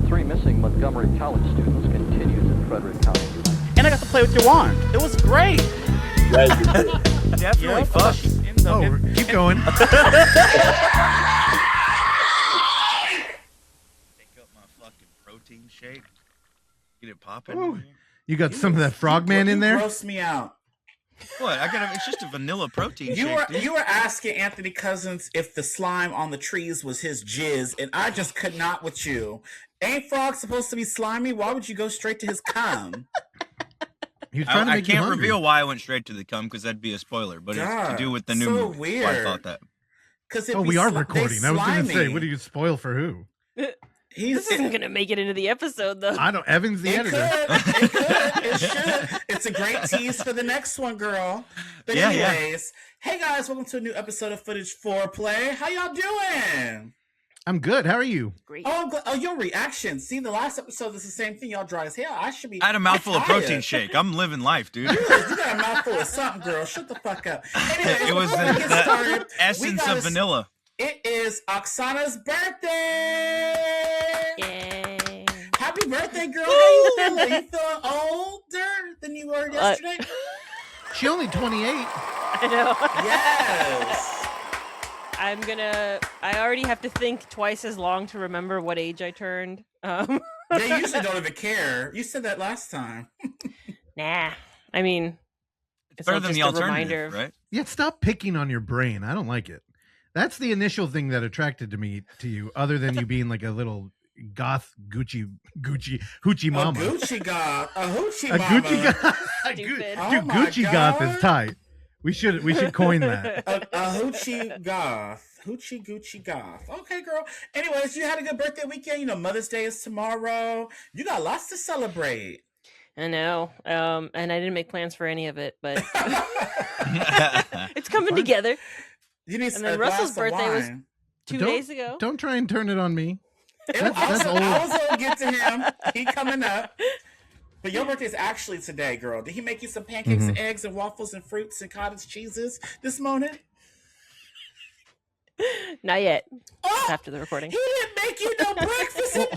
three missing Montgomery College students continues in Frederick County tonight. And I got to play with your wand. It was great. Definitely fun. Keep going. Pick up my fucking protein shake. Get it popping. Ooh. You got some of that frogman in there? Gross me out. What? It's just a vanilla protein You shake. were Dude. you were asking Anthony Cousins if the slime on the trees was his jizz, and I just could not with you. Ain't frogs supposed to be slimy? Why would you go straight to his cum? He was trying to I make you can't hungry. reveal why I went straight to the cum because that'd be a spoiler. But it's to do with the new so movie. weird. Why I thought that. Because we are recording. I was going to say, what do you spoil for who? This isn't going to make it into the episode, though. I don't. Evan's the editor. It could. It should. It's a great tease for the next one, girl. But Yeah, anyways, hey guys, welcome to a new episode of Footage Foreplay. How y'all doing? I'm good. How are you? Great. Oh, your reaction. See, the last episode is the same thing. Y'all dry as hell. I should be. I had a mouthful of tired. protein shake. I'm living life, dude. You got a mouthful of something, girl. Shut the fuck up. Anyways, It was before we get started, the essence of vanilla. It is Oksana's birthday. Yay. Happy birthday, girl. How you feeling? Are you feeling older than you were yesterday? She only 28. I know. Yes. I already have to think twice as long to remember what age I turned. They usually don't even care. You said that last time. Nah. I mean, It's better than just the a reminder alternative, right? Yeah, stop picking on your brain. I don't like it. That's the initial thing that attracted to you, other than you being like a little goth hoochie mama. A Gucci goth. A hoochie A mama. Gucci goth. Stupid. Oh Dude, my Gucci goth God. is tight. We should coin that. A hoochie goth. Hoochie Gucci goth. Okay, girl. Anyways, you had a good birthday weekend. You know, Mother's Day is tomorrow. You got lots to celebrate. I know. And I didn't make plans for any of it, but it's coming together. You need And then a Russell's glass of birthday was wine. 2 Don't- days ago. Don't try and turn it on me. I old. was gonna get to him. He coming up. But your birthday is actually today, girl. Did he make you some pancakes and eggs and waffles and fruits and cottage cheeses this morning? Not yet. Oh, After the recording. he didn't make you no breakfast. Well,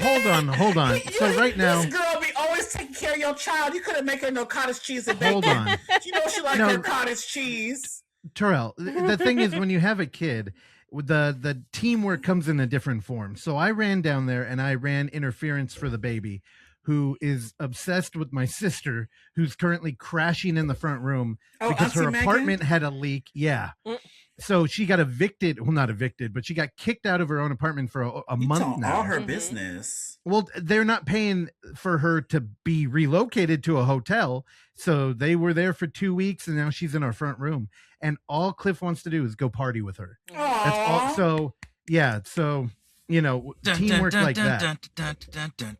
hold on. So right now, this girl be always taking care of your child. You couldn't make her no cottage cheese and bacon. hold on. You know she like No. her cottage cheese. Terrell, the thing is, when you have a kid, the teamwork comes in a different form. So I ran down there and I ran interference for the baby, who is obsessed with my sister, who's currently crashing in the front room because her Auntie apartment Megan? had a leak. Yeah. Mm. So she got evicted. Well, not evicted, but she got kicked out of her own apartment for a You month telling now. all her Mhm. business. Well, they're not paying for her to be relocated to a hotel. So they were there for 2 weeks and now she's in our front room. And all Cliff wants to do is go party with her. That's all. Aw. So, yeah. So, teamwork like that.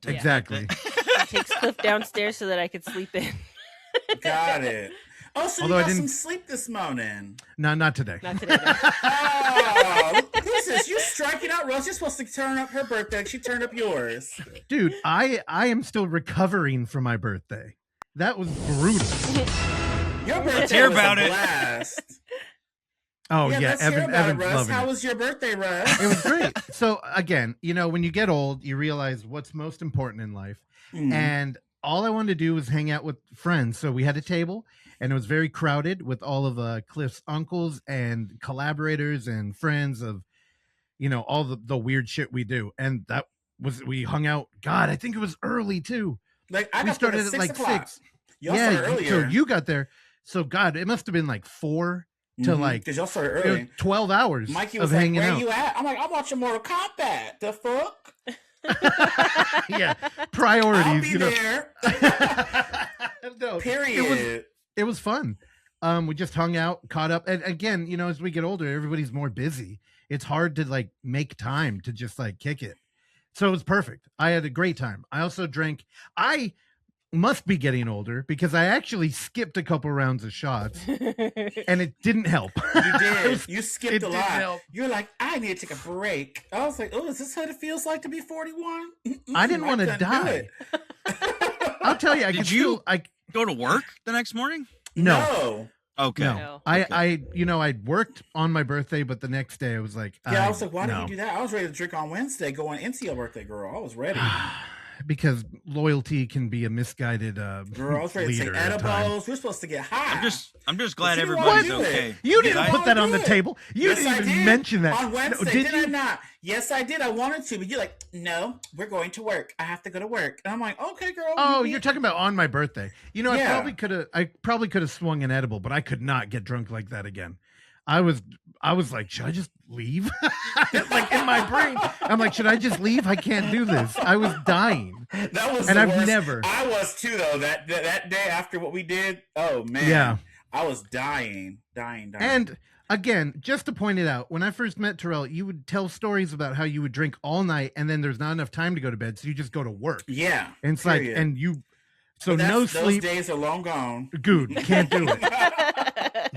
Exactly. It takes Cliff downstairs so that I could sleep in. Got it. Oh, so Although I you got didn't- some sleep this morning. No, not today. Not today, though. Oh, who's this? You striking out, Rose. You're supposed to turn up her birthday. She turned up yours. Dude, I am still recovering from my birthday. That was brutal. Your birthday Hear was about a it. blast. Oh, yeah. Let's hear about Evan's it, Russ. loving How it. was your birthday, Russ? It was great. So, again, when you get old, you realize what's most important in life. Mhm. And all I wanted to do was hang out with friends. So we had a table, and it was very crowded with all of Cliff's uncles and collaborators and friends of, all the weird shit we do. And we hung out. God, I think it was early too. Like I We got started there at 6 like o'clock. 6. Y'all started earlier. So you got there. So God, it must have been like 4 to like because y'all started it was early. 12 hours Mikey of was like, hanging "Where out. you at?" I'm like, "I'm watching Mortal Kombat." The fuck? Yeah, I'll priorities. be there. No, Period. it was fun. We just hung out, caught up, and again, as we get older, everybody's more busy. It's hard to like make time to just like kick it. So it was perfect. I had a great time. I also drank. I must be getting older because I actually skipped a couple rounds of shots, and it didn't help. You did. You skipped it a didn't lot. help. You're like, I need to take a break. I was like, oh, is this what it feels like to be 41? I didn't want to couldn't do die. it. I'll tell you, I Did could you- still. I Go to work the next morning? no. Okay. No, No. I worked on my birthday, but the next day I was like, Yeah, I was like, why did no. you do that? I was ready to drink on Wednesday going into your birthday, girl. I was ready. because loyalty can be a misguided Girl, I was ready to say leader at times. edibles. We're supposed to get high. I'm just glad you didn't everybody's wanna do it. okay. You Did didn't I? put that on the do it. table. You Yes, I didn't even did. mention that. On Wednesday. No, did I not? Yes, I did. I wanted to, but you're like, no, we're going to work. I have to go to work. And I'm like, okay, girl. Oh, you you're talking about on my birthday. You know, Yeah. I probably could have swung an edible, but I could not get drunk like that again. I was like, should I just leave? Like in my brain, I'm like, should I just leave? I can't do this. I was dying. That was And the I've worst. never- I was too, though. That day after what we did. Oh man. Yeah. I was dying. And again, just to point it out, when I first met Terrell, you would tell stories about how you would drink all night and then there's not enough time to go to bed, so you just go to work. Yeah. And it's like, period. and you, so But no those sleep. days are long gone. Dude, can't do it.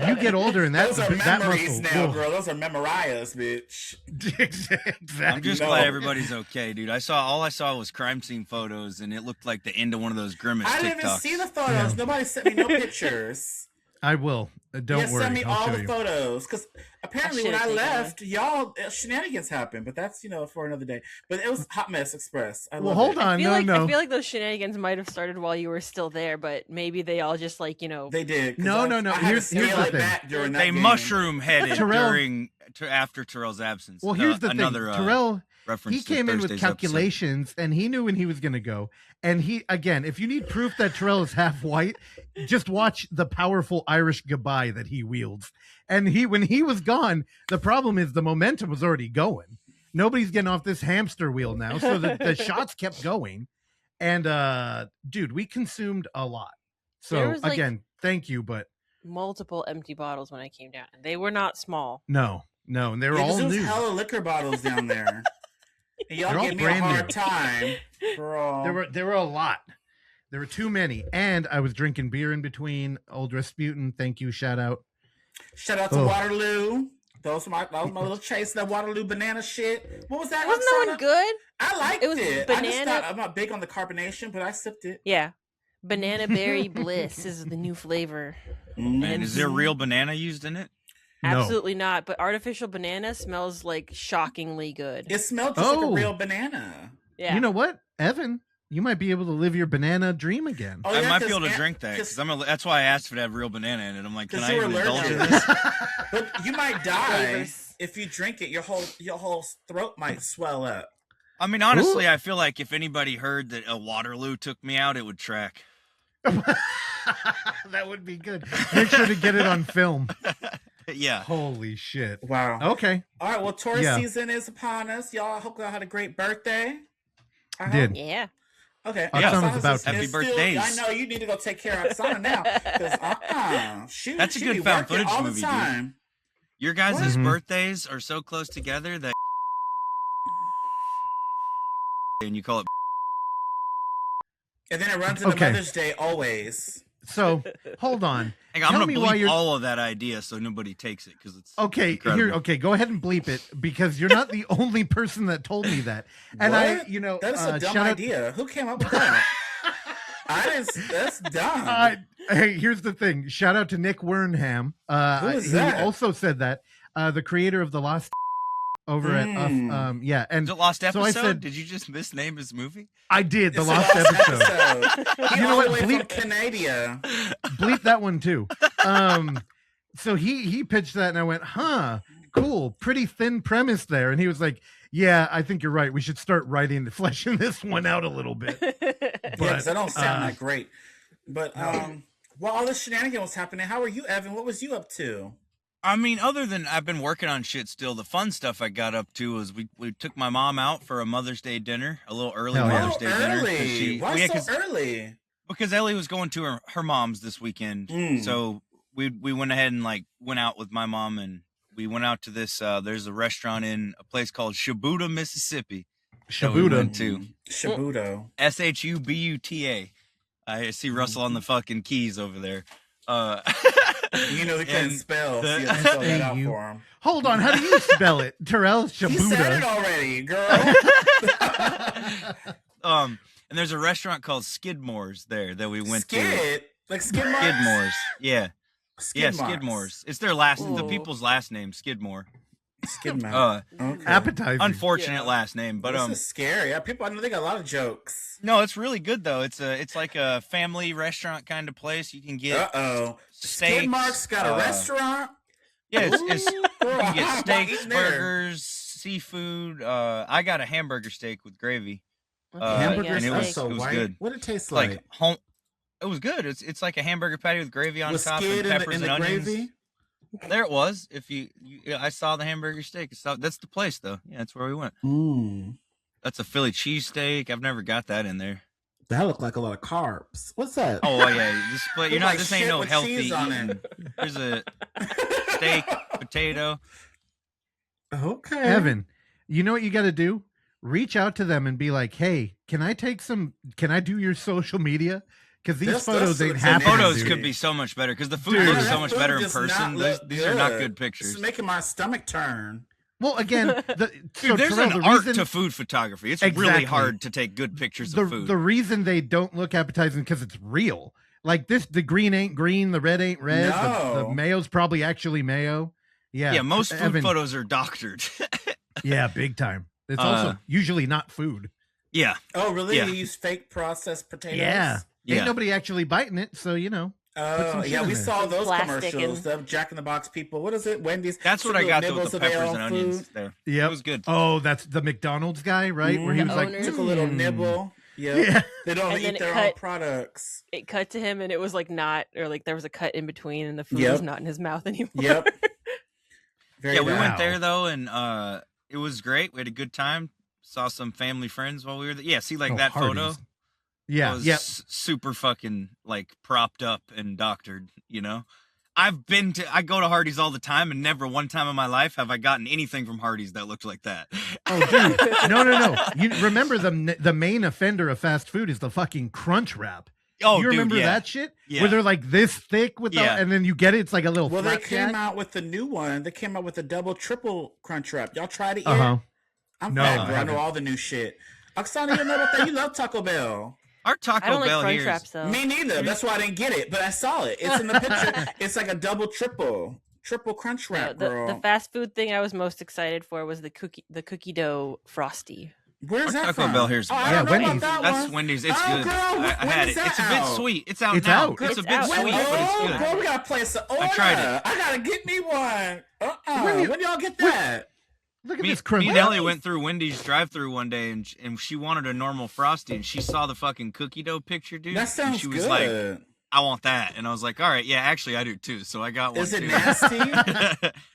You get older and Those are that memories muscle. now, whoa. girl. Those are memorias, bitch. Exactly. I'm just No. glad everybody's okay, dude. All I saw was crime scene photos, and it looked like the end of one of those Grimace I didn't even TikToks. see the photos. Yeah. Nobody sent me no pictures. I will. Don't Yeah, worry. send me I'll all show the you. photos because apparently when should've I taken left, y'all shenanigans happened. But that's for another day. But it was Hot Mess Express. I Well, love hold it. on. I No. feel like those shenanigans might have started while you were still there, but maybe they all just They did. 'cause No, I- no, no. I had Here's to the scale it thing. back during that They game. mushroom headed Terrell- after Terrell's absence. Well, here's the another, thing. Terrell, reference he to came in with Thursday's calculations, and he knew when he was going to go. And he, again, if you need proof that Terrell is half white, just watch the powerful Irish goodbye that he wields. And when he was gone, the problem is the momentum was already going. Nobody's getting off this hamster wheel now, so the shots kept going. And dude, we consumed a lot. There So was, like- again, thank you, but multiple empty bottles when I came down. They were not small. no, and they were Yeah, 'cause all there was new. hella liquor bottles down there. And y'all They're all gave me a brand hard new. time. Girl. There were a lot. There were too many, and I was drinking beer in between. Old Rasputin, thank you, shout out. Shout out to Oh. Waterloo. That was my little chase of that Waterloo banana shit. What was that? Wasn't that one Roxana? good? I liked It was it. I just banana- thought I'm not big on the carbonation, but I sipped it. Yeah. Banana berry bliss is the new flavor. Man, is there real banana used in it? No. Absolutely not. But artificial banana smells like shockingly good. It smelled just like Oh. a real banana. Yeah. You know what, Evan? You might be able to live your banana dream again. Oh, I yeah, might be 'cause able to Aunt- drink that 'cause- because that's why I asked if it had real banana in it. I'm like, can 'cause I you were even indulge in allergic. this? But you might die Flavors. if you drink it. Your whole throat might swell up. I mean, honestly, I feel like if anybody heard that a Waterloo took me out, it would track. That would be good. Make sure to get it on film. Yeah. Holy shit. Wow. Okay. All right. Well, Taurus Yeah. season is upon us, y'all. I hope y'all had a great birthday. I hope. Did. Yeah. Okay. Yeah. Oksana's about to. Happy birthdays. I know you need to go take care of Oksana now. Because shoot, That's a she good be found working footage all movie, the dude. time. Your guys' Mhm. birthdays are so close together that and you call it And then it runs into Okay. Mother's Day always. So hold on. Hang on, I'm Tell gonna me why bleep you're- all of that idea so nobody takes it because it's Okay, incredible. okay, go ahead and bleep it because you're not the only person that told me that. And What? I, That is a dumb shout out- idea. Who came up with that? That's dumb. Hey, here's the thing. Shout out to Nick Wernham. Who is who that? also said that. The creator of the Lost over at yeah, and Is it Lost so I Episode? said- Did you just misname his movie? I did the It's a Lost episode. He You know all what? the way from Bleep- Canada. Bleep that one too. So he pitched that and I went, huh, cool, pretty thin premise there. And he was like, yeah, I think you're right. We should start fleshing this one out a little bit. Yeah, because that don't sound uh, that great. But while all this shenanigans was happening, how are you, Evan? What was you up to? I mean, other than I've been working on shit still, the fun stuff I got up to was we took my mom out for a Mother's Day dinner, a little early Hell yeah. Mother's Day dinner. 'cause Early. Why yeah, so early? because Ellie was going to her mom's this weekend. Mm. So we went ahead and went out with my mom and we went out to this there's a restaurant in a place called Shabuta, Mississippi. that we Shabuta. went to. Shabuto. Shabuta. I see Russell on the fucking keys over there. You know they couldn't And spell. So the- you have to spell that out You- for him. Hold on, how do you spell it? Terrell He said it Shabuta. already, girl. And there's a restaurant called Skidmore's there that we went to. Skid? Like skid marks? Skidmore's. Yeah. Skid Yeah, marks. Skidmore's. It's their the Ooh. people's last name, Skidmore. Skid mark. Okay. Appetizing. Unfortunate last name, but This is scary. Yeah, people. I know they got a lot of jokes. no, it's really good though. It's like a family restaurant kind of place. You can get steaks. Skid mark's got a restaurant. Yeah, it's you can get steaks, Eating there. burgers, seafood. I got a hamburger steak with gravy. Hamburger and it was, so it was white. good. What it tastes Like like? home. It was good. It's like a hamburger patty with gravy on With top skid and peppers in the and onions. gravy. There it was. If I saw the hamburger steak. That's the place though. Yeah, that's where we went. That's a Philly cheesesteak. I've never got that in there. That looked like a lot of carbs. What's that? Oh yeah, you're not. Like This ain't shit no with healthy cheese on eating. it. There's a steak, potato. Okay. Evan, you know what you got to do? Reach out to them and be like, "Hey, can I do your social media? Because these This photos looks ain't amazing. happening. Photos dude." could be so much better because the food Dude, looks that so much food better in does not person. look These are not good. good This pictures. is making my stomach turn. Well, again, Dude, there's Terrell, an the art reason, to food photography. It's Exactly. really hard to take good pictures of food. the reason they don't look appetizing because it's real. Like this, the green ain't green, the red ain't red. The No. mayo's probably actually mayo. Yeah, yeah, most food Evan, photos are doctored. Yeah, big time. It's also usually not food. Yeah. Oh, really? Yeah. You use fake processed potatoes? Yeah. Yeah. Ain't nobody actually biting it, so you know. Oh, shit yeah, in we there. saw Some those plastic commercials. and- The Jack in the Box people. What is it? Wendy's. That's what Took I got little though with the nibbles of their peppers own and onions food. there. Yep. It was good. Oh, that's the McDonald's guy, right? Where he was like, owner. Took a little "Mm." nibble. Yep. Yeah. They don't And then eat it their own cut- products. It cut to him, and it was like not, or like there was a cut in between, and the food Yep. was not in his mouth anymore. Yep. Very Yeah, we bad. went there though, and it was great. We had a good time. Saw some family friends while we were there. Yeah, see, like Oh, that photo. Hardee's. Yeah. Was Yep. super fucking like propped up and doctored. You know, I go to Hardee's all the time, and never one time in my life have I gotten anything from Hardee's that looked like that. Oh, dude. No. You remember the main offender of fast food is the fucking crunch wrap. Oh, you dude, remember yeah. that shit? Yeah. Where they're like this thick with Yeah. and then you get it, it's like a little Well, they came flapjack. out with the new one. They came out with a double, triple crunch wrap. Y'all tried it yet? Uh-huh. I'm No, fat, I bro. I know haven't. all the new shit. Oksana, you know about that? You love Taco Bell. Our Taco I don't like Bell crunch here. wraps though. Me neither. That's why I didn't get it, but I saw it. It's in the picture. It's like a double, triple crunch No, wrap, girl. the fast food thing I was most excited for was the cookie dough frosty. Where's that Taco from? Bell here's oh, I Yeah, don't know Wendy's. about that That's one. Wendy's. It's Oh, good. girl, I when had is it. It's a that bit out? sweet. It's out It's now. out. It's a It's bit out. sweet, oh, but it's good. girl, we gotta place an order. I tried it. I gotta get me one. When When y'all get that? Look at Me, this crunch. me and Ellie went through Wendy's drive-through one day, and she wanted a normal Frosty, and she saw the fucking cookie dough picture, dude. That and sounds she was good. like, I want that. And I was like, all right, yeah, actually I do too. So I got one Is it too. nasty?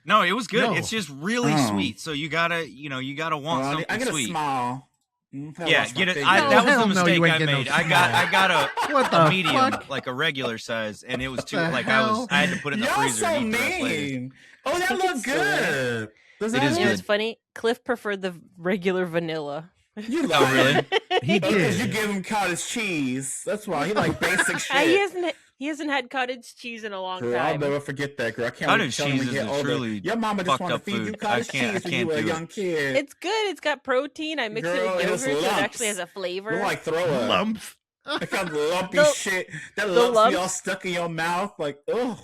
No, it was good. No. It's just really Oh. sweet. So you gotta want Well, something I get sweet. a small. Yeah, get it. That was hell the no, mistake you ain't I getting no made. I got What a the medium, fuck? like a regular size, and it was too the like hell? I had to put it in the Y'all freezer so and eat the rest later. mean. Oh, that think looked it's good. Does It that is It look- was funny. Cliff preferred the regular vanilla. You Oh, like really? He Because you did. give him cottage cheese. That's why he like basic He shit. hasn't had cottage cheese in a long Girl, I'll time. never forget that, girl. I can't wait Cottage to tell him cheese when you is get a older. truly Your mama just fucked want to up feed you food. cottage I can't cheese when you were a do it. young kid. It's good. It's got protein. I mix Girl, it it with was yogurt, so it lumps. actually has a flavor. Look like throw up. Lumps. That kind of lumpy The- shit. That the lumps be all lumps? stuck in your mouth. Like, ugh.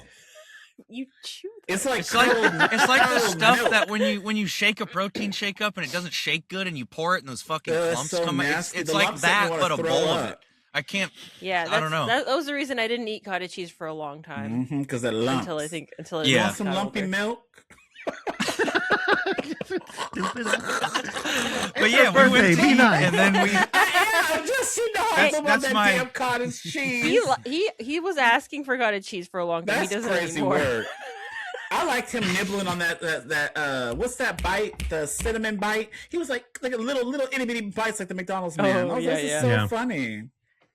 You chew. It's like It's like curdled- it's like the curdled stuff milk. that when you shake a protein shake up and it doesn't shake good and you pour it and those fucking Ugh, clumps so come out. nasty. It's The like lumps make me that, wanna but a throw bowl of up. it. I can't. Yeah, I don't know. That was the reason I didn't eat cottage cheese for a long time. Because that lumps. Until I Yeah. Want some got lumpy older. milk? Stupid. But yeah, we Birthday, went to be eat, nice. and then we. I just you know That's- I want that's that my- damn cottage cheese. He was asking for cottage cheese for a long time. That's he doesn't crazy anymore. work. I liked him nibbling on that what's that bite? The cinnamon bite. He was like a little itty bitty bites like the McDonald's man. Oh, I was yeah, like, this yeah. is so Yeah. funny.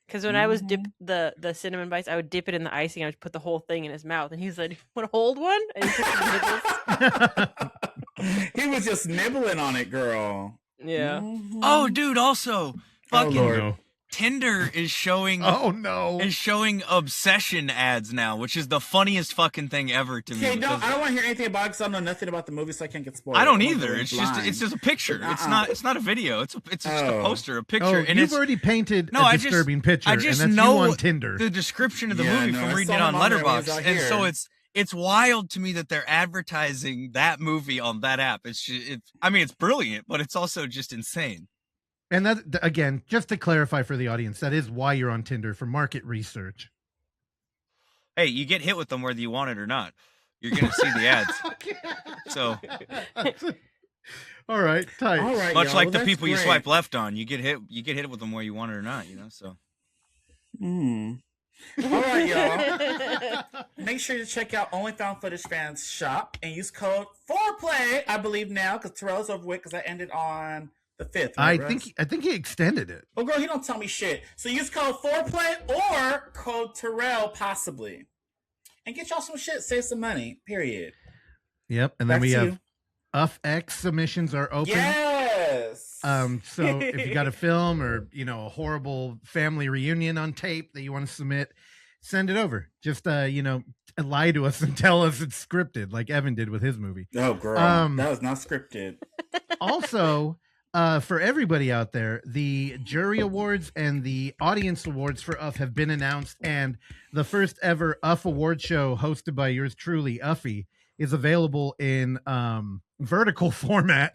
Because when I was dip the cinnamon bites, I would dip it in the icing. I would put the whole thing in his mouth, and he's like, "Want to hold one?" And he took some nibbles. He was just nibbling on it, girl. Yeah. Mhm. Oh, dude! Also, fucking Lord. Tinder is showing Oh no. obsession ads now, which is the funniest fucking thing ever to me. Okay, because I don't want to hear anything about it because I know nothing about the movie, so I can't get spoiled. I don't I'm gonna either. go It's blind. just a picture. It's not a video. It's just a Oh. poster, a picture, Oh, and you've it's already painted No, a I just- disturbing picture, I just and that's know you on Tinder. the description of the Yeah, movie no, from I reading saw it on him on there when he was Letterboxd, out and so here. It's wild to me that they're advertising that movie on that app. I mean, it's brilliant, but it's also just insane. And that, again, just to clarify for the audience, that is why you're on Tinder, for market research. Hey, you get hit with them whether you want it or not. You're gonna see the ads. So, all right, tight. All right, much y'all. like Well, the that's people you great. swipe left on, you get hit with them whether you want it or not. So. All right, y'all. Make sure to check out OnlyFoundFootageFans shop and use code Foreplay. I believe now because Terrell's over with because I ended on the 5th. Right, I think he extended it. Oh, girl, he don't tell me shit. So use code Foreplay or code Terrell possibly, and get y'all some shit. Save some money. Period. Yep, and then Back we to have you. UFX submissions are open. Yes. So if you got a film or a horrible family reunion on tape that you want to submit, send it over. Just lie to us and tell us it's scripted, like Evan did with his movie. Oh, girl, that was not scripted. Also, for everybody out there, the jury awards and the audience awards for UF have been announced, and the first ever UF award show hosted by yours truly, Uffy, is available in vertical format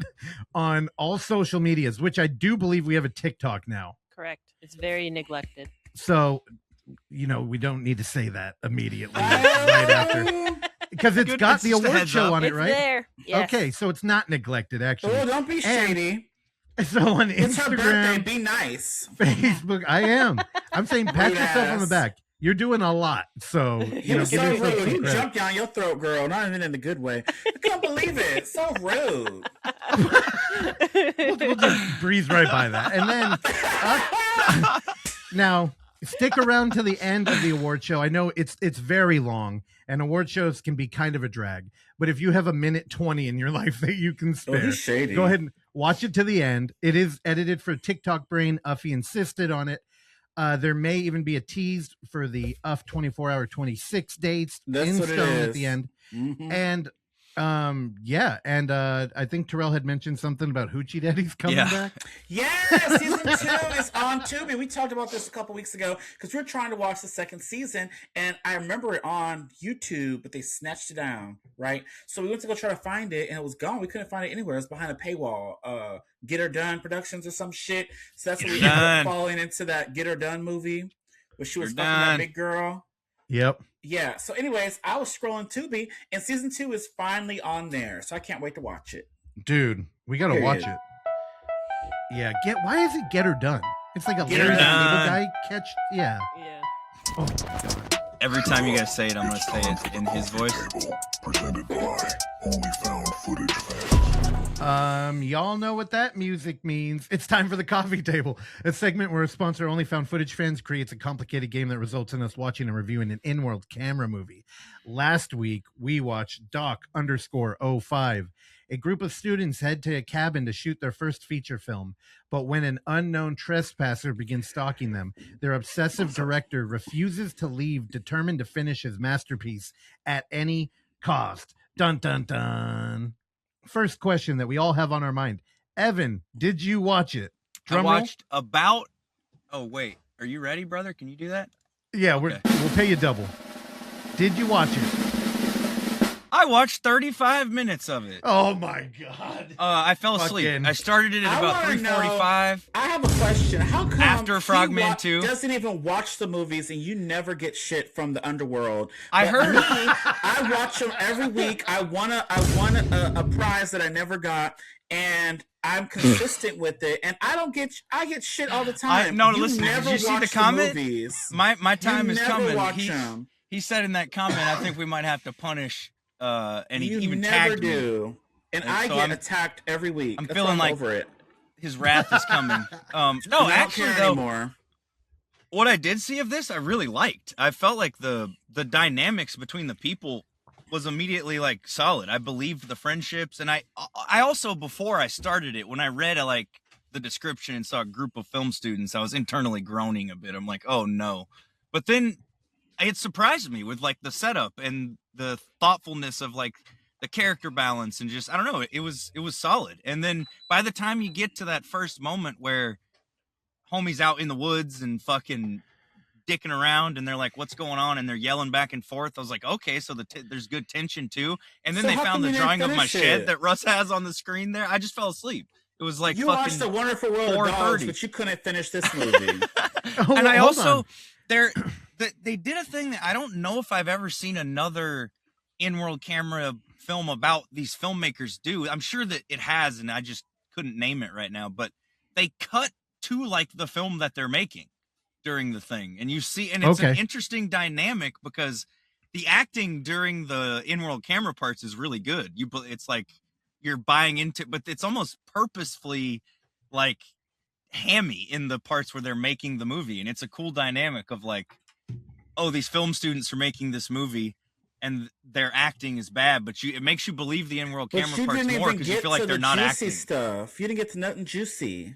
on all social medias, which I do believe we have a TikTok now. Correct. It's very neglected. So, we don't need to say that immediately right after. Because it's got the award show on it, It's right? there. Yes. Okay, so it's not neglected, actually. Oh, don't be shady. So on It's her birthday. Instagram, Be nice. Facebook, I am. I'm saying pat Rude yourself on the ass. back. You're doing a lot. So, You were give so yourself rude. some He credit. jumped down your throat, girl. Not even in the good way. I can't believe it. So rude. We'll just breeze right by that. And then now stick around to the end of the award show. I know it's very long, and award shows can be kind of a drag. But if you have a minute 20 in your life that you can Oh, spare, he's shady. go ahead and watch it to the end. It is edited for TikTok Brain. Uffy insisted on it. There may even be a tease for the UF 24-hour 26 dates That's in what it stone at is. the end. Mhm. And I think Terrell had mentioned something about Hoochie Daddy's coming back. Yes, season 2 is on Tubi. We talked about this a couple weeks ago because we were trying to watch the second season, and I remember it on YouTube, but they snatched it down, right? So we went to go try to find it, and it was gone. We couldn't find it anywhere. It was behind a paywall. Get Her Done Productions or some shit. So that's when we ended up falling into that Get Her Done movie where she was fucking that big girl. Yep. Yeah. So, anyways, I was scrolling Tubi, and season 2 is finally on there. So I can't wait to watch it. Dude, we gotta Period. watch it. Yeah, why is it Get Her Done? It's like a Get Her Larry the Cable Done. Guy catch. Yeah. Yeah. Oh my god. Every time you guys say it, I'm gonna say it in his voice. Presented by OnlyFoundFootageFans. Y'all know what that music means. It's time for the coffee table, a segment where a sponsor, OnlyFoundFootageFans, creates a complicated game that results in us watching and reviewing an in-world camera movie. Last week, we watched Doc_05. A group of students head to a cabin to shoot their first feature film, but when an unknown trespasser begins stalking them, their obsessive director refuses to leave, determined to finish his masterpiece at any cost. Dun, dun, dun. First question that we all have on our mind. Evan, did you watch it? I watched about. Oh wait, are you ready, brother? Can you do that? Yeah, Okay. we'll pay you double. Did you watch it? I watched 35 minutes of it. Oh my god. I fell asleep. Fucking- I started it at I about wanna know- 3:45. I have a question. How come After Frogman 2? doesn't even watch the movies and you never get shit from the underworld? I But heard- me, I watch them every week. I won a prize that I never got, and I'm consistent with it. And I get shit all the time. No, You listen, did never you see the watch comment? movies. My time You is never coming. watch them. He said in that comment, I think we might have to punish. And he You even never tagged me. do. And I so get I'm- attacked every week. I'm That's feeling why I'm like- over it. His wrath is coming. No, I don't actually care though, anymore. what I did see of this, I really liked. I felt like the dynamics between the people was immediately like solid. I believed the friendships, and I also, before I started it, when I read like the description and saw a group of film students, I was internally groaning a bit. I'm like, oh no. But then it surprised me with like the setup and the thoughtfulness of like the character balance, and just, I don't know, it was solid. And then by the time you get to that first moment where homie's out in the woods and fucking dicking around, and they're like, "What's going on?" And they're yelling back and forth. I was like, "Okay, so there's good tension too." And then So they how found come the you didn't drawing of my finish shed it? that Russ has on the screen there. I just fell asleep. It was like You fucking watched The Wonderful World of Dogs, 4:30. but you couldn't finish this movie. Oh, And I hold also on. they did a thing that I don't know if I've ever seen another in-world camera film about these filmmakers do. I'm sure that it has, and I just couldn't name it right now, but they cut to like the film that they're making during the thing, and you see, and it's an interesting dynamic because the acting during the in-world camera parts is really good. It's like you're buying into, but it's almost purposefully like hammy in the parts where they're making the movie, and it's a cool dynamic of like, oh, these film students are making this movie and their acting is bad, but it makes you believe the in-world But camera you parts didn't more even because you get feel like to they're the not juicy acting. stuff. You didn't get to nothing juicy.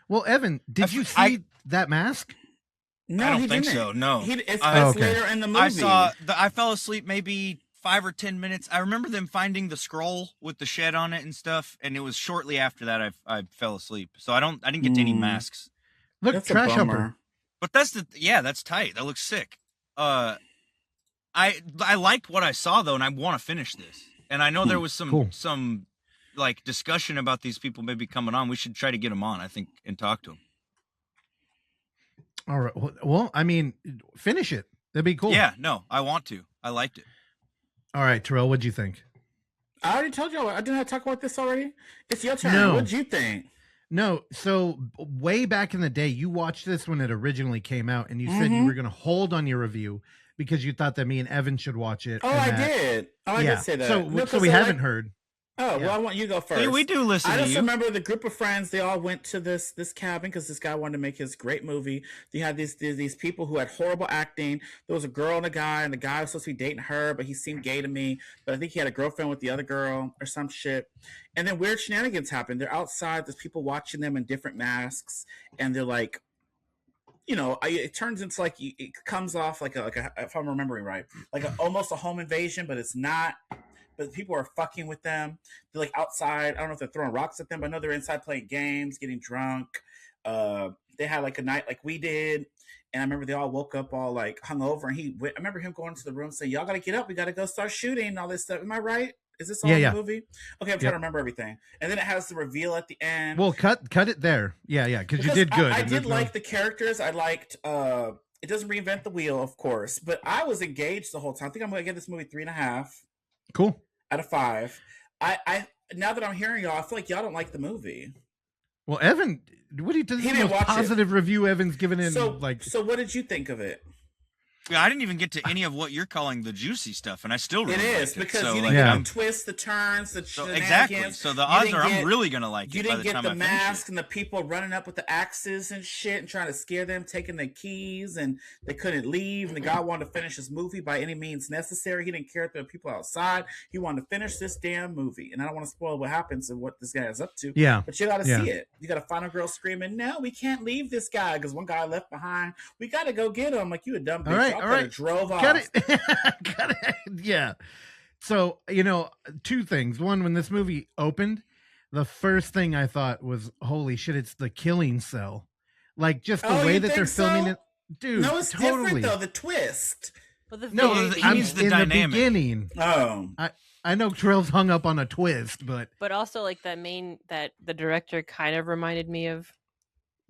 Well, Evan, did you see that mask? No, I don't he think didn't. so. No, It's okay. later in the movie. I fell asleep maybe 5 or 10 minutes. I remember them finding the scroll with the shed on it and stuff, and it was shortly after that I fell asleep. So I didn't get to any masks. Look, That's a Trash bummer. Humper. But that's tight. That looks sick. I liked what I saw though, and I want to finish this. And I know there was some like discussion about these people maybe coming on. We should try to get them on, I think, and talk to them. All right. Well, I mean, finish it. That'd be cool. Yeah, no, I want to. I liked it. All right, Terrell, what'd you think? I already told you. I didn't have to talk about this already. It's your turn. No. What'd you think? No, so way back in the day, you watched this when it originally came out, and you said you were going to hold on your review because you thought that me and Evan should watch it. Oh, I did. Oh, I did say that. So, No, so we haven't heard. Oh, well, I want you to go first. Hey, we do listen I to just you. remember the group of friends, they all went to this cabin because this guy wanted to make his great movie. They had these people who had horrible acting. There was a girl and a guy, and the guy was supposed to be dating her, but he seemed gay to me. But I think he had a girlfriend with the other girl or some shit. And then weird shenanigans happen. They're outside. There's people watching them in different masks, and they're like, you know, it turns into like, it comes off like a if I'm remembering right, like almost a home invasion, but it's not. But people are fucking with them. They're like outside. I don't know if they're throwing rocks at them, but I know they're inside playing games, getting drunk. They had like a night like we did. And I remember they all woke up all like hungover. And I remember him going into the room saying, y'all got to get up. We got to go start shooting and all this stuff. Am I right? Is this all in the movie? Okay, I'm trying to remember everything. And then it has the reveal at the end. Well, cut it there. Yeah, because you did good. I did like the characters. I liked, it doesn't reinvent the wheel, of course. But I was engaged the whole time. I think I'm going to give this movie 3.5. Cool. Out of 5. I now that I'm hearing y'all, I feel like y'all don't like the movie. Well, Evan, what do you think? This is the most positive review Evan's given in. So what did you think of it? Yeah, I didn't even get to any of what you're calling the juicy stuff, and I still really it is liked because it. you didn't get the twists, the turns, the shenanigans. Exactly. So the odds are I'm really gonna like it. You didn't get the mask it. and the people running up with the axes and shit and trying to scare them, taking their keys, and they couldn't leave. And the guy wanted to finish his movie by any means necessary. He didn't care if there were people outside. He wanted to finish this damn movie. And I don't want to spoil what happens and what this guy is up to. Yeah. But you got to see it. You got to find a girl screaming, "No, we can't leave this guy," because one guy left behind. We got to go get him. Like, you a dumb bitch. All right. Drove off. Got it. Yeah. So, two things. One, when this movie opened, the first thing I thought was, holy shit, it's the killing cell. Like, just the way that they're filming it. Dude, no, it's totally. different, though. The twist. Well, the the in dynamic. the beginning. Oh. I know Terrell's hung up on a twist, but also like that the director kind of reminded me of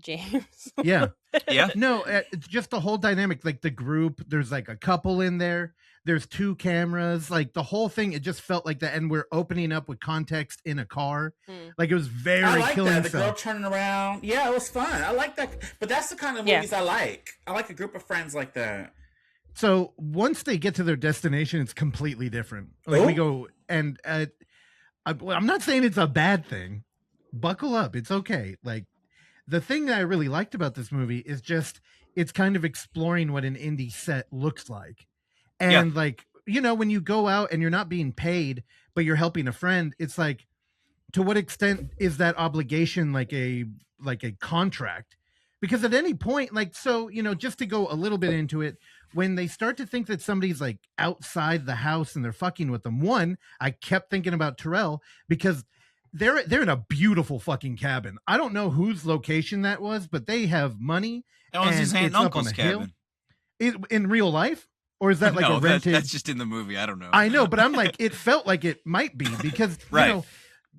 James. Yeah. Yeah. No, it's just the whole dynamic. Like the group, there's like a couple in there. There's 2 cameras. Like the whole thing, it just felt like that. And we're opening up with context in a car. Like it was very I like killing. that. The girl turning around. Yeah, it was fun. I like that. But that's the kind of movies I like. I like a group of friends like that. So once they get to their destination, it's completely different. Like we go, and I'm not saying it's a bad thing. Buckle up. It's okay. Like, the thing that I really liked about this movie is just it's kind of exploring what an indie set looks like. And like, when you go out and you're not being paid, but you're helping a friend, it's like, to what extent is that obligation like a contract? Because at any point, like, so, just to go a little bit into it, when they start to think that somebody's like outside the house and they're fucking with them, one, I kept thinking about Terrell because they're in a beautiful fucking cabin. I don't know whose location that was, but they have money. That was his aunt and uncle's cabin. In real life, or is that like no, a rented? that's just in the movie. I don't know. I know, but I'm like, it felt like it might be because Right. you know,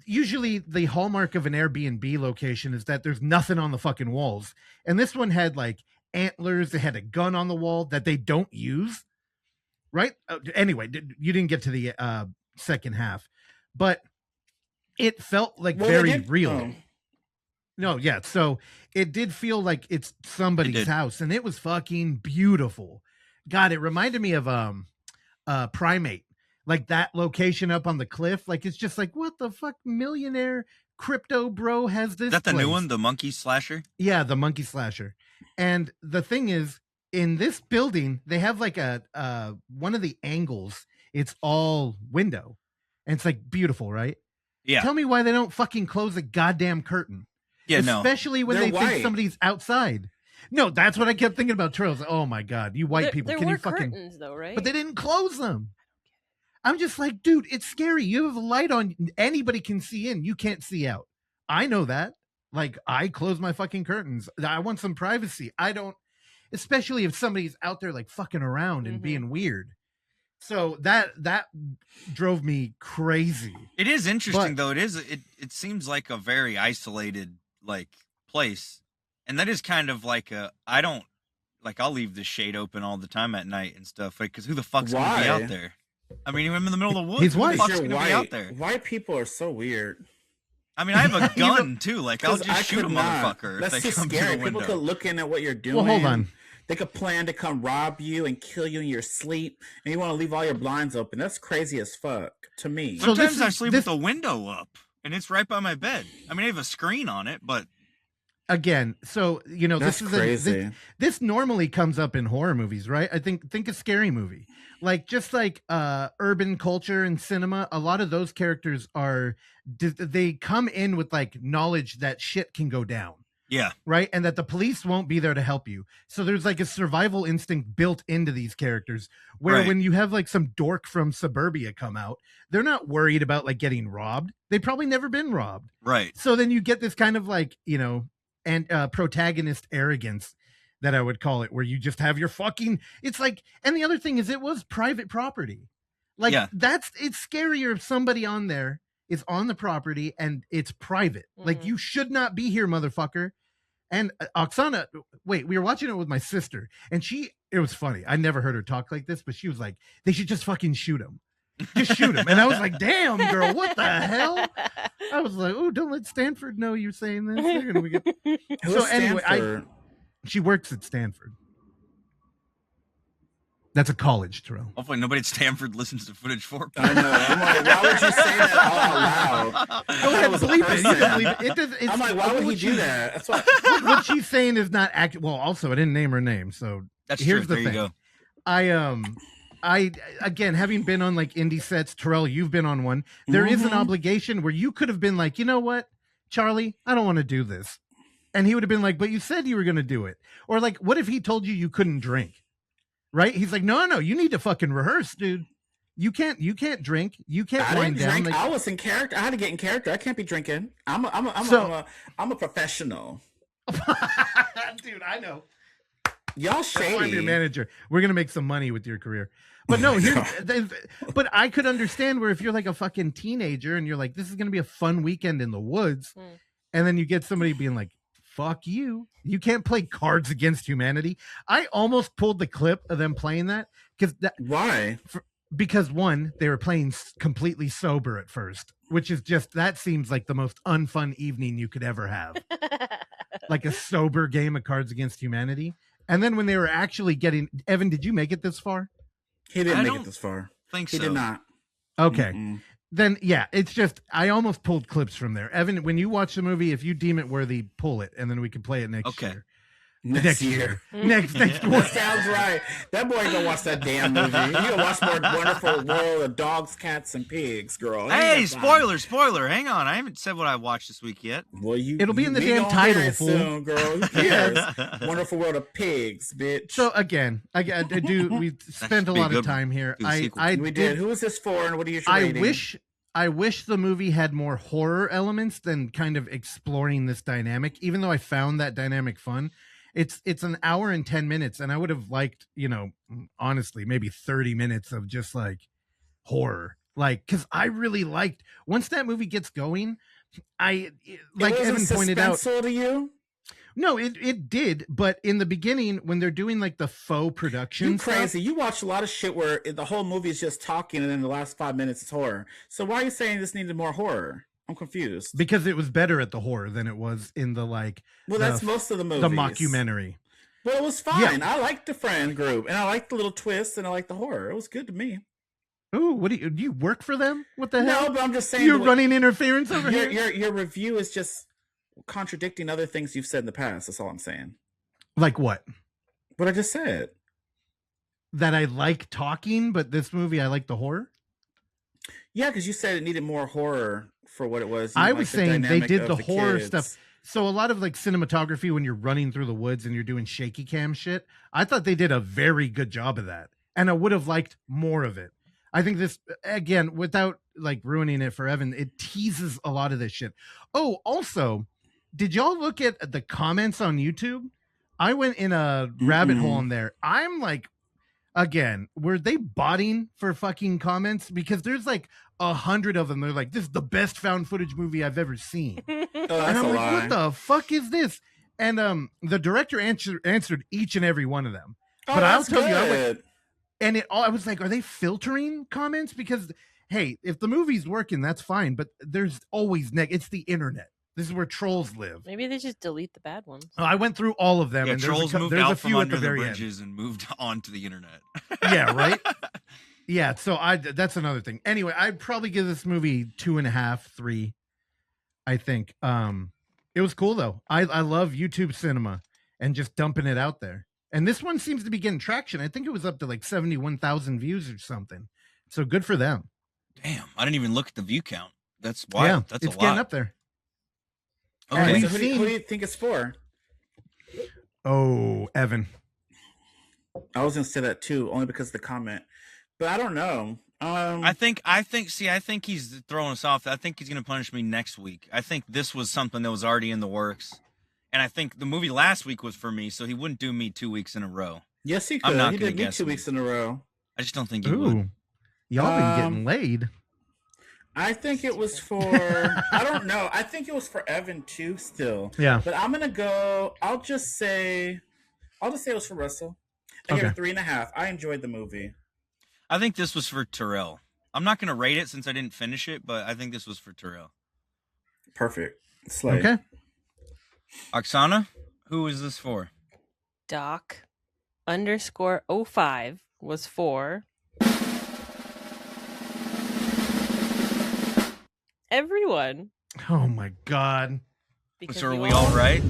usually the hallmark of an Airbnb location is that there's nothing on the fucking walls, and this one had like antlers. It had a gun on the wall that they don't use. Right. Anyway, you didn't get to the second half, but it felt like Well, very they did- real. oh. No, yeah. So it did feel like it's somebody's house, and it was fucking beautiful. God, it reminded me of Primate, like that location up on the cliff. Like it's just like, what the fuck, millionaire crypto bro has this? Is that the place? new one, the monkey slasher? Yeah, the monkey slasher. And the thing is, in this building, they have like a one of the angles. It's all window, and it's like beautiful, right? Yeah. Tell me why they don't fucking close a goddamn curtain. Yeah, no. Especially when They're they think white. somebody's outside. No, that's what I kept thinking about Terrell. Like, oh my God, you white people. There Can were you fucking curtains though, right? But they didn't close them. I'm just like, dude, it's scary. You have a light on, anybody can see in, you can't see out. I know that. Like, I close my fucking curtains. I want some privacy. I don't, especially if somebody's out there like fucking around and Mhm. being weird. So that drove me crazy. It is interesting But- though. It seems like a very isolated like place, and that is kind of like I'll leave the shade open all the time at night and stuff, like because who the fuck's gonna be Why? out there? I mean, I'm in the middle of the woods. He's Who white. the fuck's You're gonna white. be out there? White people are so weird. I mean, I have a gun too. Like I'll 'Cause just I shoot a could not. motherfucker That's if they too come scary. through the People window. could look in at what you're doing. Well, hold on. They could plan to come rob you and kill you in your sleep, and you want to leave all your blinds open. That's crazy as fuck to me. So this Sometimes I is- sleep this- with the window up, and it's right by my bed. I mean, I have a screen on it, but Again, so you know, That's this is crazy. this normally comes up in horror movies, right? I think a scary movie. Like just like urban culture and cinema, a lot of those characters are they come in with like knowledge that shit can go down, yeah, right? And that the police won't be there to help you. So there's like a survival instinct built into these characters where Right. when you have like some dork from suburbia come out, they're not worried about like getting robbed. They probably never been robbed. right. So then you get this kind of like, you know, and protagonist arrogance that I would call it, where you just have your fucking, it's like, and the other thing is it was private property. Like Yeah. it's scarier if somebody on there is on the property and it's private. Like Mhm. you should not be here, motherfucker. And Oksana, wait, we were watching it with my sister and it was funny. I never heard her talk like this, but she was like, they should just fucking shoot him. Just shoot him. And I was like, damn, girl, what the hell? I was like, oh, don't let Stanford know you're saying this. They're gonna get... Who's So anyway, Stanford? She works at Stanford. That's a college, Terrell. Hopefully, nobody at Stanford listens to footage for. I know. I'm like, why would you say that out loud? Go ahead, was a bleep it. You person. can bleep it. It does, it's, I'm like, why would he what do she- that? That's what. What she's saying is not accurate. Well, also, I didn't name her name, so That's here's true. the There you thing. go. I again, having been on like indie sets, Terrell, you've been on one. There is an Mhm. obligation where you could have been like, you know what, Charlie, I don't want to do this, and he would have been like, but you said you were going to do it. Or like, what if he told you couldn't drink? Right? He's like, no, you need to fucking rehearse, dude. You can't drink. You can't I wind didn't down. drink. Like, I was in character. I had to get in character. I can't be drinking. I'm a professional. dude, I know. Y'all That's why I'm your shady. manager. We're gonna make some money with your career. But no, but I could understand where if you're like a fucking teenager and you're like, this is gonna be a fun weekend in the woods, Mm. and then you get somebody being like, fuck you. You can't play Cards Against Humanity. I almost pulled the clip of them playing that Why? because one, they were playing completely sober at first, which is just that seems like the most unfun evening you could ever have. Like a sober game of Cards Against Humanity. And then when they were actually getting Evan, did you make it this far? He didn't I make don't it this far. Think He so. did not. Okay. Mm-mm. Then yeah, it's just I almost pulled clips from there. Evan, when you watch the movie, if you deem it worthy, pull it and then we can play it next Okay. year. Next year. Next That year. sounds right. That boy ain't gonna watch that damn movie. You gonna watch more Wonderful World of Dogs, Cats, and Pigs, girl. He Hey, ain't got time. spoiler. Hang on. I haven't said what I watched this week yet. Well, It'll be in the we damn gonna title, hear it fool. soon, girl. Who cares? Wonderful World of Pigs, bitch. So again, I do. We spent a should be a lot good of time here. Do a sequel. did. we did. Who is this for, and what are you I rating? wish the movie had more horror elements than kind of exploring this dynamic. Even though I found that dynamic fun, It's an hour and 10 minutes, and I would have liked, honestly, maybe 30 minutes of just like horror. Like, because I really liked once that movie gets going, like Evan pointed out. To you? No, it did, but in the beginning, when they're doing like the faux production, You crazy! You watch a lot of shit where the whole movie is just talking, and then the last 5 minutes is horror. So why are you saying this needed more horror? I'm confused. Because it was better at the horror than it was in the like. Well, that's most of the movies. The mockumentary. Well, it was fine. Yeah. I liked the friend group, and I liked the little twists, and I liked the horror. It was good to me. Ooh, what do you work for them? What the hell? No, but I'm just saying you're running interference over here. Your review is just contradicting other things you've said in the past. That's all I'm saying. Like what? What I just said. That I like talking, but this movie I like the horror. Yeah, because you said it needed more horror for what it was. I was saying they did the horror kids. stuff. So a lot of like cinematography when you're running through the woods and you're doing shaky cam shit. I thought they did a very good job of that, and I would have liked more of it. I think this, again, without like ruining it for Evan, it teases a lot of this shit. Oh, also, did y'all look at the comments on YouTube? I went in a rabbit hole in there. I'm like, again, were they botting for fucking comments? Because there's like 100 of them. They're like, this is the best found footage movie I've ever seen. Oh, and I'm like, what the fuck is this? And the director answered each and every one of them. Oh, but I'll tell good. you, I was like, are they filtering comments? Because hey, if the movie's working, that's fine. But there's always it's the internet. This is where trolls live. Maybe they just delete the bad ones. I went through all of them, Yeah, and trolls moved there's out a from few at under the the very bridges and moved onto the internet. Yeah, right. Yeah, so that's another thing. Anyway, I'd probably give this movie 2.5, 3. I think it was cool though. I love YouTube cinema and just dumping it out there. And this one seems to be getting traction. I think it was up to like 71,000 views or something. So good for them. Damn, I didn't even look at the view count. That's wild. Yeah, That's it's a lot. getting up there. Okay. So who do you think it's for? Oh, Evan. I was gonna say that too, only because of the comment. But I don't know. I think he's throwing us off. I think he's going to punish me next week. I think this was something that was already in the works. And I think the movie last week was for me, so he wouldn't do me 2 weeks in a row. Yes, he could. I'm not He gonna did me guess 2 him. weeks in a row. I just don't think he would. Ooh, y'all been getting laid. I think it was for. I don't know. I think it was for Evan too. Still. Yeah. But I'm gonna go. I'll just say it was for Russell. I gave it 3.5. I enjoyed the movie. I think this was for Terrell. I'm not going to rate it since I didn't finish it, but I think this was for Terrell. Perfect. Slay. Okay. Oksana, who is this for? Doc_05 was for everyone. Oh my God. Because So are you we all right?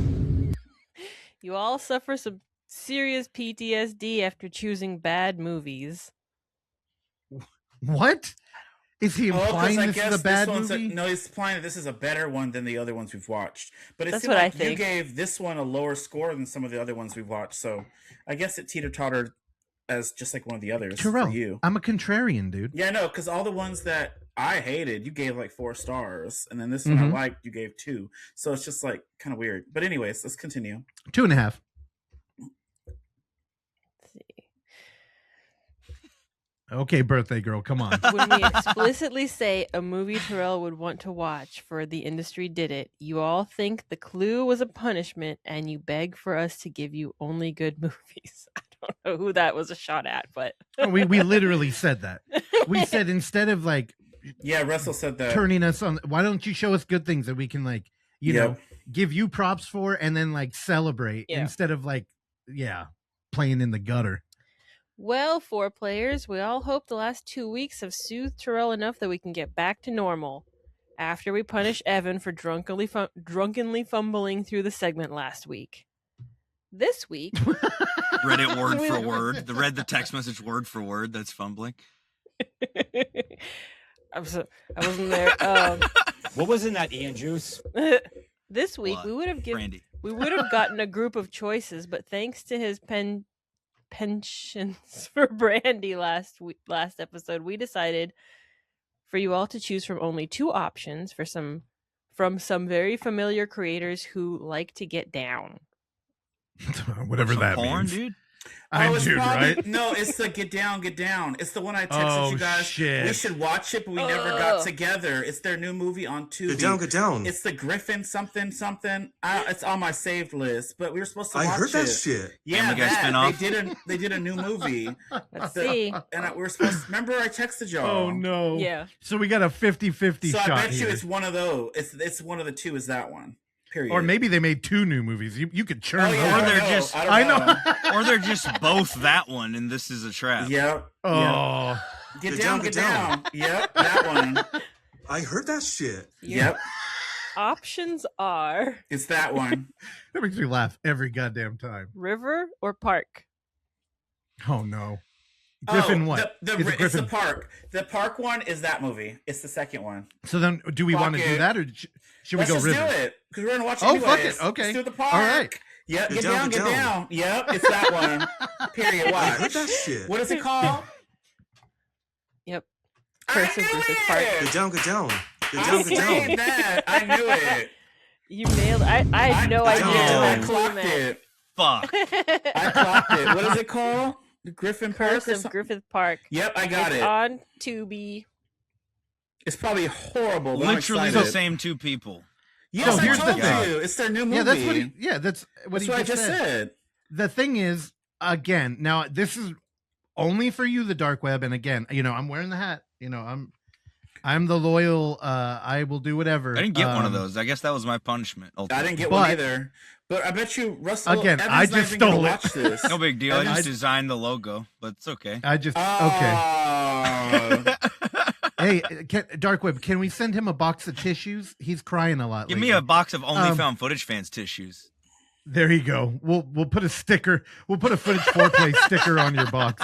You all suffer some serious PTSD after choosing bad movies. What? Is he implying I this guess is a bad this one's movie? no, he's implying that this is a better one than the other ones we've watched. But it That's seemed what I like you think. gave this one a lower score than some of the other ones we've watched. So I guess it teeter-tottered as just like one of the others Terrell, for you. I'm a contrarian, dude. Yeah, no, because all the ones that I hated, you gave like 4 stars, and then this one I liked, you gave 2. So it's just like kind of weird. But anyways, let's continue. 2.5. Let's see. Okay, birthday girl, come on. When we explicitly say a movie Terrell would want to watch for The Industry Did It, you all think the clue was a punishment and you beg for us to give you only good movies. I don't know who that was a shot at, but we literally said that. We said instead of like Yeah, Russell said that. turning us on, why don't you show us good things that we can like, you know, give you props for and then like celebrate instead of like, playing in the gutter. Well, 4 players, we all hope the last 2 weeks have soothed Terrell enough that we can get back to normal after we punish Evan for drunkenly fumbling through the segment last week. This week... Read it word for word. Read the text message word for word. That's fumbling. I wasn't there. What was in that Ian juice? This week, we would have gotten a group of choices, but thanks to his penchants for brandy last episode, we decided for you all to choose from only 2 options from some very familiar creators who like to get down. Whatever Some that porn, means. dude. I'm it's dude, probably, right? No, it's the Get Down, Get Down. It's the one I texted you guys. Shit. We should watch it, but we never got together. It's their new movie on Tubi. Get down, get down. It's the Griffin something. It's on my saved list, but we were supposed to watch it. I heard that shit. Yeah, Family Guy that. spinoff. They did a new movie. Let's see. And we were supposed to, remember I texted y'all. Oh no. Yeah. So we got a 50-50 So shot I bet you here. it's one of those. It's one of the two is that one. Period. Or maybe they made 2 new movies. You could churn Oh, yeah, those. Or I they're don't just- know. I I don't know. Or they're just both that one, and this is a trap. Yep. Oh. Get down, get down. Yep, that one. I heard that shit. Yep, Options are it's that one. That makes me laugh every goddamn time. river or park. Oh no. Griffin Oh, what? The, Is it it's Griffin? the park. The park one is that movie. It's the second one. So then do we Fuck want to do it. that or should Let's we go just river? do it because we're gonna watch it Oh, fuck anyways. it. Okay. Let's do the park. All right. Yep. Get Get down, down, get get down. down. Yep. It's that one. Period. I heard Watch. that shit. What is it called? Yep. Curse of I knew Griffith Park. it! Get down, get down. Get I down, was get saying down. that. I knew it. You nailed. I had no idea. I I what clocked you meant. it. Fuck. I clocked it. What is it called? The Griffin Park Curse or of something? Griffith Park. Yep, I got It's it. on Tubi. It's probably horrible. But I'm Literally the excited. same 2 people. Yes, So I here's the told thing. you. It's their new movie. Yeah, that's what that's what That's he what I just just said. The thing is, again, now this is only for you, the dark web, and again, I'm wearing the hat. I'm the loyal. I will do whatever. I didn't get one of those. I guess that was my punishment. I didn't get But- one either. But I bet you, Russell. Again, Evans I not just even gonna stole it. Watch this. No big deal. I Evans- just designed the logo, but it's okay. I just Oh. okay. Hey, dark web, can we send him a box of tissues? He's crying a lot. Give me lately. a box of OnlyFoundFootageFans tissues. There you go. We'll put a sticker. We'll put a footage foreplay sticker on your box.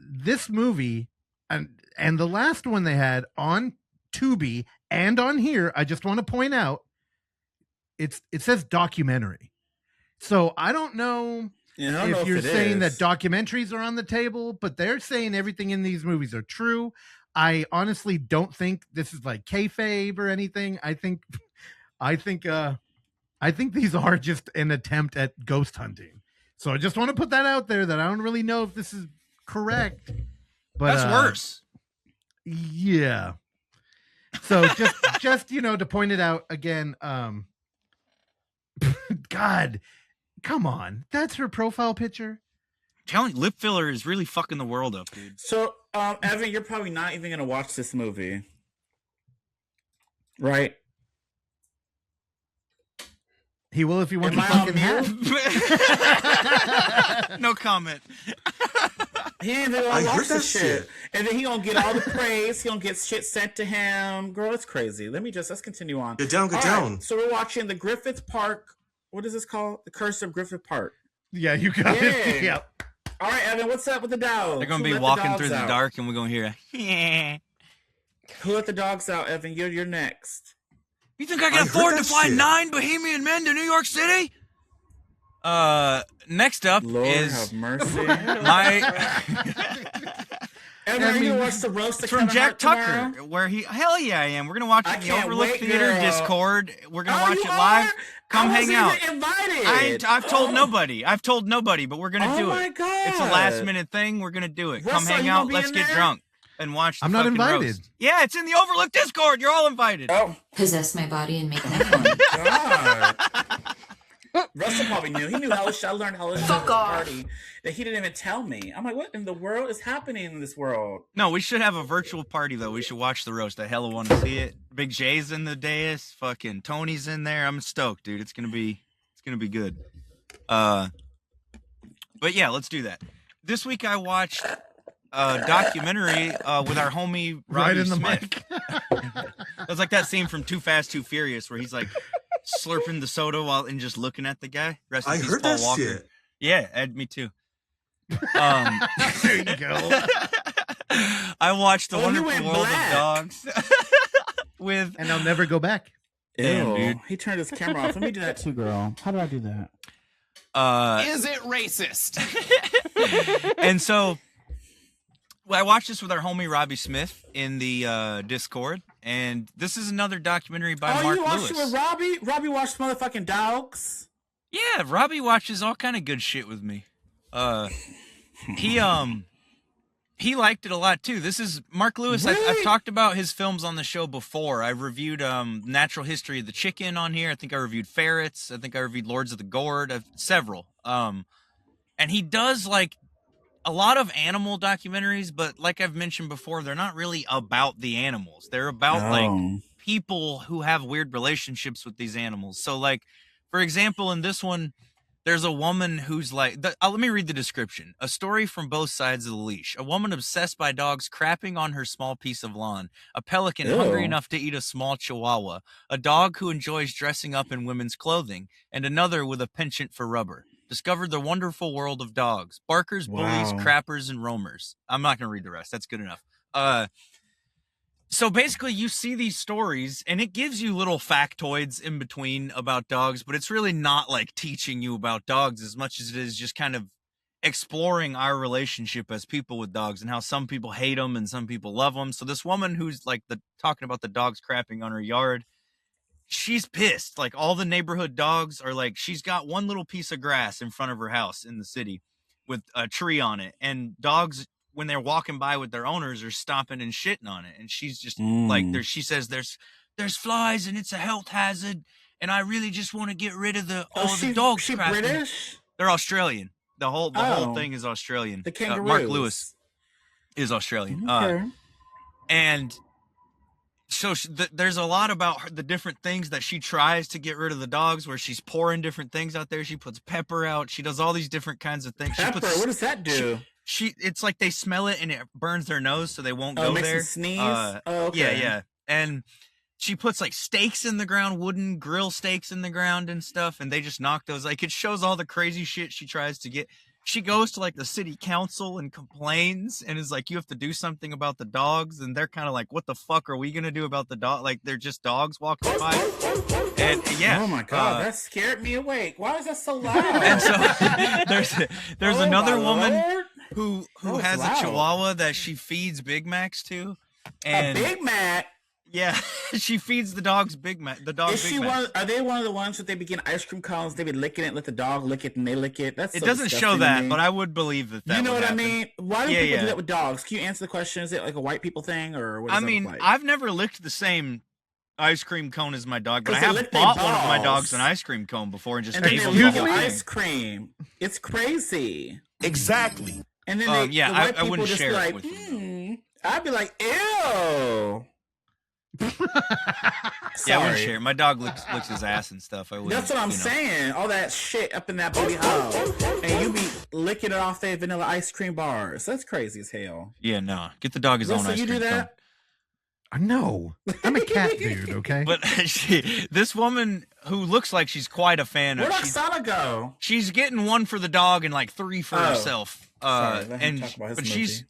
This movie and the last one they had on Tubi and on here, I just want to point out it says documentary. So I don't know Yeah, I don't know if you're it saying that is. documentaries are on the table, but they're saying everything in these movies are true. I honestly don't think this is like kayfabe or anything. I think these are just an attempt at ghost hunting. So I just want to put that out there that I don't really know if this is correct. But That's worse. Yeah. So just to point it out again, God, come on. That's her profile picture. Telling lip filler is really fucking the world up, dude. So, Evan, you're probably not even gonna watch this movie, right? He will if he wants Am a I on fucking mute? hat. No comment. He ain't even I gonna watch heard this that shit. shit. And then he gonna get all the praise. He gonna get shit sent to him. Girl, it's crazy. Let's continue on. Get down, get All right, down. so we're watching the Griffith Park. What is this called? The Curse of Griffith Park. Yeah, you got it. Yeah. Yeah. All right, Evan, what's up with the dogs? They're gonna Who be let walking dogs through the out? dark, and we're gonna hear a. Who let the dogs out, Evan? You're next. You think I I can heard afford to that fly shit. 9 Bohemian men to New York City? Next up Lord is have mercy. my Evan, are you gonna watch the roast of from Kevin Jack Hart Tucker, tomorrow? where he hell yeah I am. We're gonna watch I it in the can't Overlook wait, Theater girl. Discord. We're gonna Oh, watch you it live. are? Come I hang wasn't out. even invited. I've told nobody. I've told nobody, but we're gonna Oh do my it. God. It's a last minute thing. We're gonna do it. Come Russell, hang you out. gonna be Let's in get there? drunk and watch. The I'm not fucking invited. roast. Yeah, it's in the Overlook Discord. You're all invited. Oh Possess my body and make an iPhone. God. Russell probably knew. He knew hellish. I learned hellish at the party that he didn't even tell me. I'm like, what in the world is happening in this world? No, we should have a virtual party though. We should watch the roast. I hella want to see it. Big J's in the dais. Fucking Tony's in there. I'm stoked, dude. It's gonna be good. But yeah, let's do that. This week I watched a documentary with our homie Robbie Right in the Smith. mic. It was like that scene from Too Fast, Too Furious where he's like slurping the soda and just looking at the guy. Rest in I peace, heard Paul that Walker. shit. Yeah, Ed, me too. There you go. I watched The Oh, he Wonderful went World black. of Dogs with And I'll never go back. Damn, Ew. dude. He turned his camera off. Let me do that too, girl. How do I do that? Is it racist? and so I watched this with our homie Robbie Smith in the Discord, and this is another documentary by Oh, Mark you watched Lewis. it with Robbie? Robbie watched motherfucking dogs. Yeah, Robbie watches all kind of good shit with me. He liked it a lot too. This is Mark Lewis. Really? I've talked about his films on the show before. I reviewed Natural History of the Chicken on here. I think I reviewed Ferrets. I think I reviewed Lords of the Gourd. Several. And he does like a lot of animal documentaries, but like I've mentioned before, they're not really about the animals. They're about like people who have weird relationships with these animals. So like, for example, in this one, there's a woman who's like, let me read the description. A story from both sides of the leash. A woman obsessed by dogs crapping on her small piece of lawn. A pelican hungry enough to eat a small chihuahua. A dog who enjoys dressing up in women's clothing. And another with a penchant for rubber. Discovered the wonderful world of dogs. Barkers, bullies, crappers, and roamers. I'm not going to read the rest. That's good enough. So basically you see these stories and it gives you little factoids in between about dogs, but it's really not like teaching you about dogs as much as it is just kind of exploring our relationship as people with dogs and how some people hate them and some people love them. So this woman who's like talking about the dogs crapping on her yard, she's pissed. Like all the neighborhood dogs are like, she's got one little piece of grass in front of her house in the city with a tree on it, and dogs, when they're walking by with their owners, are stomping and shitting on it. And she's just like, she says, there's flies and it's a health hazard. And I really just want to get rid of the dogs. She British? They're Australian. The whole thing is Australian. The kangaroos. Mark Lewis is Australian. Okay. And so there's a lot about the different things that she tries to get rid of the dogs, where she's pouring different things out there. She puts pepper out. She does all these different kinds of things. Pepper? What does that do? It's like they smell it and it burns their nose, so they won't go makes there. them sneeze? Okay. Yeah. And she puts like stakes in the ground, wooden grill stakes in the ground and stuff, and they just knock those. Like, it shows all the crazy shit she tries to get. She goes to like the city council and complains and is like, you have to do something about the dogs. And they're kind of like, what the fuck are we going to do about the dog? Like, they're just dogs walking by. And yeah. Oh my God, that scared me awake. Why is that so loud? And so there's another woman who has a chihuahua that she feeds Big Macs to. And a Big Mac? Yeah, she feeds the dogs Big Mac. The dog. Are they one of the ones that they begin ice cream cones? They be licking it, let the dog lick it, and they lick it. It doesn't show that, but I would believe that. You know what happen. I mean? Why do people do that with dogs? Can you answer the question? Is it like a white people thing, or what? I mean, like? I've never licked the same ice cream cone as my dog, but I have bought one of my dogs an ice cream cone before and just gave him the whole thing. Ice cream. It's crazy. Exactly. And then I wouldn't share it with you. I'd be like, ew. Yeah, I wouldn't share. My dog licks his ass and stuff. That's what I'm saying. All that shit up in that booty hole, and you be licking it off their vanilla ice cream bars. That's crazy as hell. Yeah, no. Get the dog his own ice cream. So you do that? No, I'm a cat dude. Okay, but this woman who looks like she's quite a fan. Where'd Oksana go? She's getting one for the dog and like 3 for herself. She's.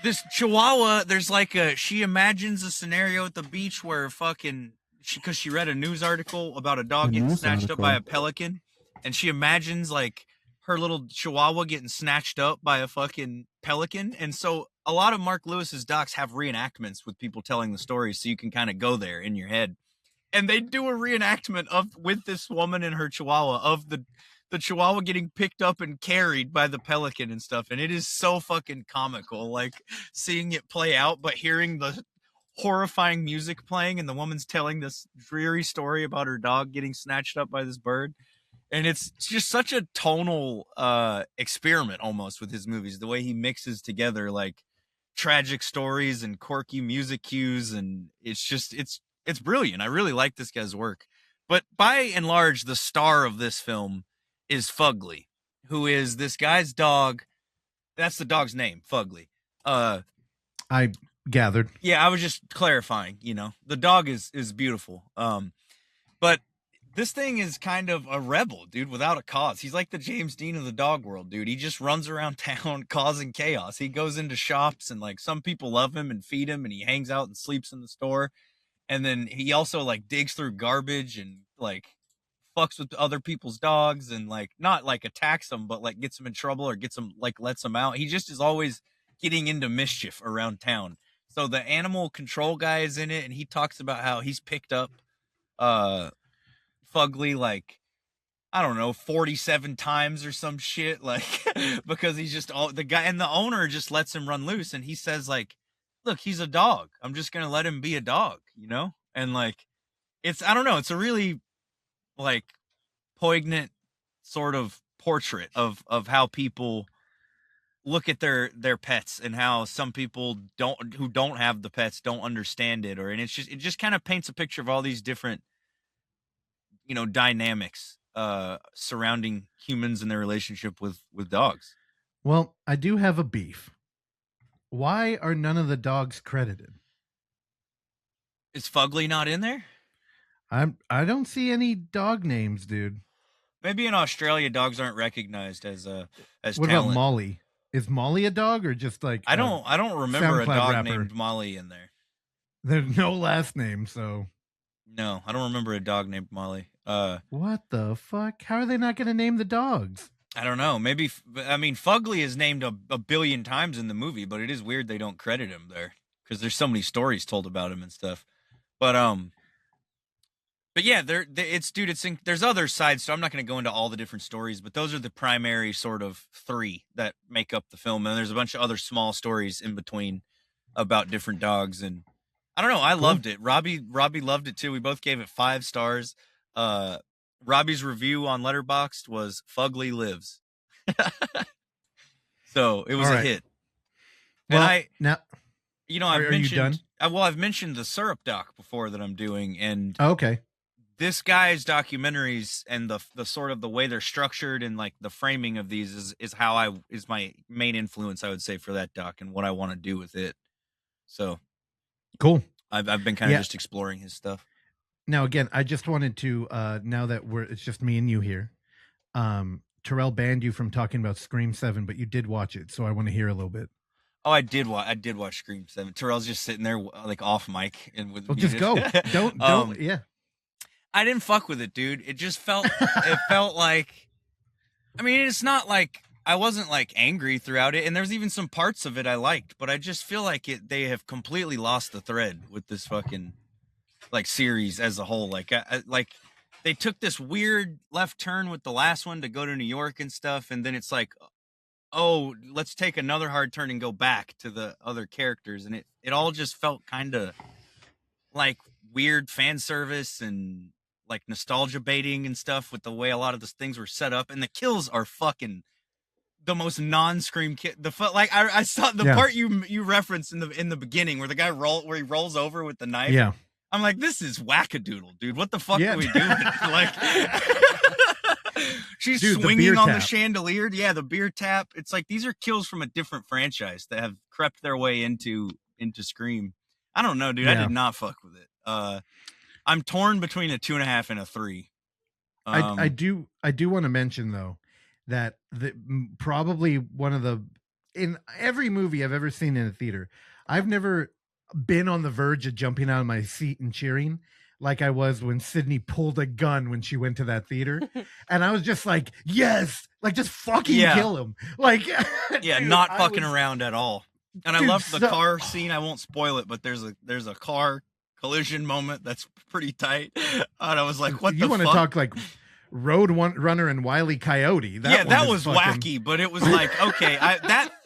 This chihuahua, there's like she imagines a scenario at the beach where because she read a news article about a dog getting snatched up by a pelican, and she imagines like her little chihuahua getting snatched up by a fucking pelican. And so a lot of Mark Lewis's docs have reenactments with people telling the stories, so you can kind of go there in your head. And they do a reenactment with this woman and her chihuahua of the chihuahua getting picked up and carried by the pelican and stuff. And it is so fucking comical, like seeing it play out, but hearing the horrifying music playing and the woman's telling this dreary story about her dog getting snatched up by this bird. And it's just such a tonal experiment almost with his movies, the way he mixes together like tragic stories and quirky music cues. And it's brilliant. I really like this guy's work. But by and large, the star of this film is Fugly, who is this guy's dog. That's the dog's name, Fugly. I gathered. Yeah, I was just clarifying, the dog is beautiful. But this thing is kind of a rebel, dude, without a cause. He's like the James Dean of the dog world, dude. He just runs around town causing chaos. He goes into shops and like some people love him and feed him, and he hangs out and sleeps in the store. And then he also like digs through garbage and like fucks with other people's dogs and like not like attacks them, but like gets them in trouble or gets them like lets them out. He just is always getting into mischief around town. So the animal control guy is in it, and he talks about how he's picked up Fugly like I don't know, 47 times or some shit, like, because he's just the guy, and the owner just lets him run loose, and he says, like, look, he's a dog. I'm just gonna let him be a dog, you know? And like, I don't know, it's a really like poignant sort of portrait of how people look at their pets, and how some people who don't have the pets don't understand it, and it just kind of paints a picture of all these different, you know, dynamics surrounding humans and their relationship with dogs. Well, I do have a beef. Why are none of the dogs credited? Is Fugly not in there? I don't see any dog names, dude. Maybe in Australia dogs aren't recognized as What talent. about Molly? Is Molly a dog, or just like I don't remember a SoundCloud dog rapper? named Molly in there. There's no last name, so No, I don't remember a dog named Molly. what the fuck? How are they not going to name the dogs? I don't know. Maybe, I mean, Fugly is named a billion times in the movie, but it is weird they don't credit him there because there's so many stories told about him and stuff. But yeah, there's other sides. So I'm not going to go into all the different stories, but those are the primary sort of three that make up the film. And there's a bunch of other small stories in between about different dogs. And I don't know. I loved it. Robbie loved it too. We both gave it 5 stars. Robbie's review on Letterboxd was Fugly Lives. So it was a hit. Well, and now, I've mentioned, you done? I've mentioned the Syrup doc before that I'm doing, and Okay. this guy's documentaries and the sort of the way they're structured and like the framing of these is my main influence, I would say, for that doc and what I want to do with it. So Cool. I've been kind of just exploring his stuff. Now, again, I just wanted to, now that it's just me and you here, Terrell banned you from talking about Scream 7, but you did watch it, so I want to hear a little bit. Oh, I did watch Scream 7. Terrell's just sitting there like off mic and with just go. Don't, yeah. I didn't fuck with it, dude. It just felt, it felt like, I mean, it's not like, I wasn't like angry throughout it, and there's even some parts of it I liked, but I just feel like they have completely lost the thread with this fucking like series as a whole. Like, like they took this weird left turn with the last one to go to New York and stuff, and then it's like, oh, let's take another hard turn and go back to the other characters, and it all just felt kind of like weird fan service and like nostalgia baiting and stuff with the way a lot of those things were set up, and the kills are fucking the most non-Scream I saw the part you referenced in the beginning where the guy where he rolls over with the knife. Yeah. I'm like, this is wackadoodle, dude. What the fuck are we doing? Like, she's swinging on the chandelier. Yeah, the beer tap. It's like these are kills from a different franchise that have crept their way into Scream. I don't know, dude. I did not fuck with it. I'm torn between a 2.5 and a 3. I do want to mention though that probably one of in every movie I've ever seen in a theater, I've never been on the verge of jumping out of my seat and cheering like I was when Sydney pulled a gun when she went to that theater. And I was just like, yes, like just fucking kill him. Like, yeah, dude, not fucking around at all. And I love the car scene. I won't spoil it, but there's a car collision moment that's pretty tight. And I was like, what the fuck? You want to talk like Road Runner and Wile E. Coyote. That was wacky, but it was like, okay,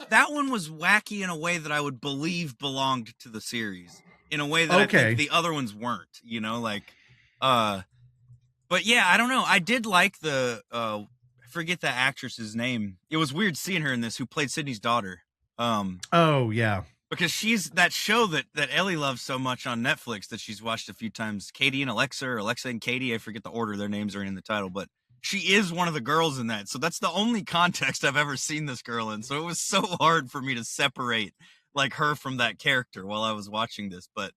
that one was wacky in a way that I would believe belonged to the series, in a way that I think the other ones weren't, you know, like, but yeah, I don't know. I did like I forget the actress's name. It was weird seeing her in this, who played Sydney's daughter. Oh yeah. Because she's that show that Ellie loves so much on Netflix that she's watched a few times, Katie and Alexa, or Alexa and Katie. I forget the order their names are in the title, but she is one of the girls in that. So that's the only context I've ever seen this girl in. So it was so hard for me to separate like her from that character while I was watching this. But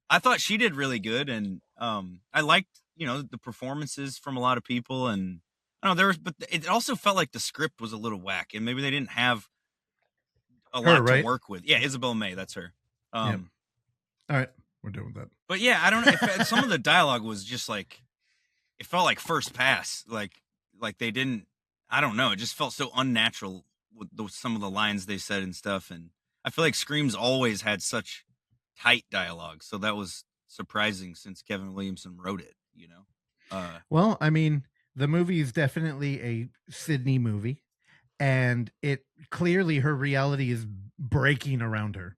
I thought she did really good. And I liked, the performances from a lot of people. And I don't know, but it also felt like the script was a little whack, and maybe they didn't have a lot to work with. Yeah, Isabel May, that's her. All right, we're done with that. But yeah, I don't know if some of the dialogue was just like, it felt like first pass, like they didn't, I don't know, it just felt so unnatural with some of the lines they said and stuff. And I feel like Scream's always had such tight dialogue, so that was surprising since Kevin Williamson wrote it, Well, I mean, the movie is definitely a Sydney movie, and it clearly her reality is breaking around her.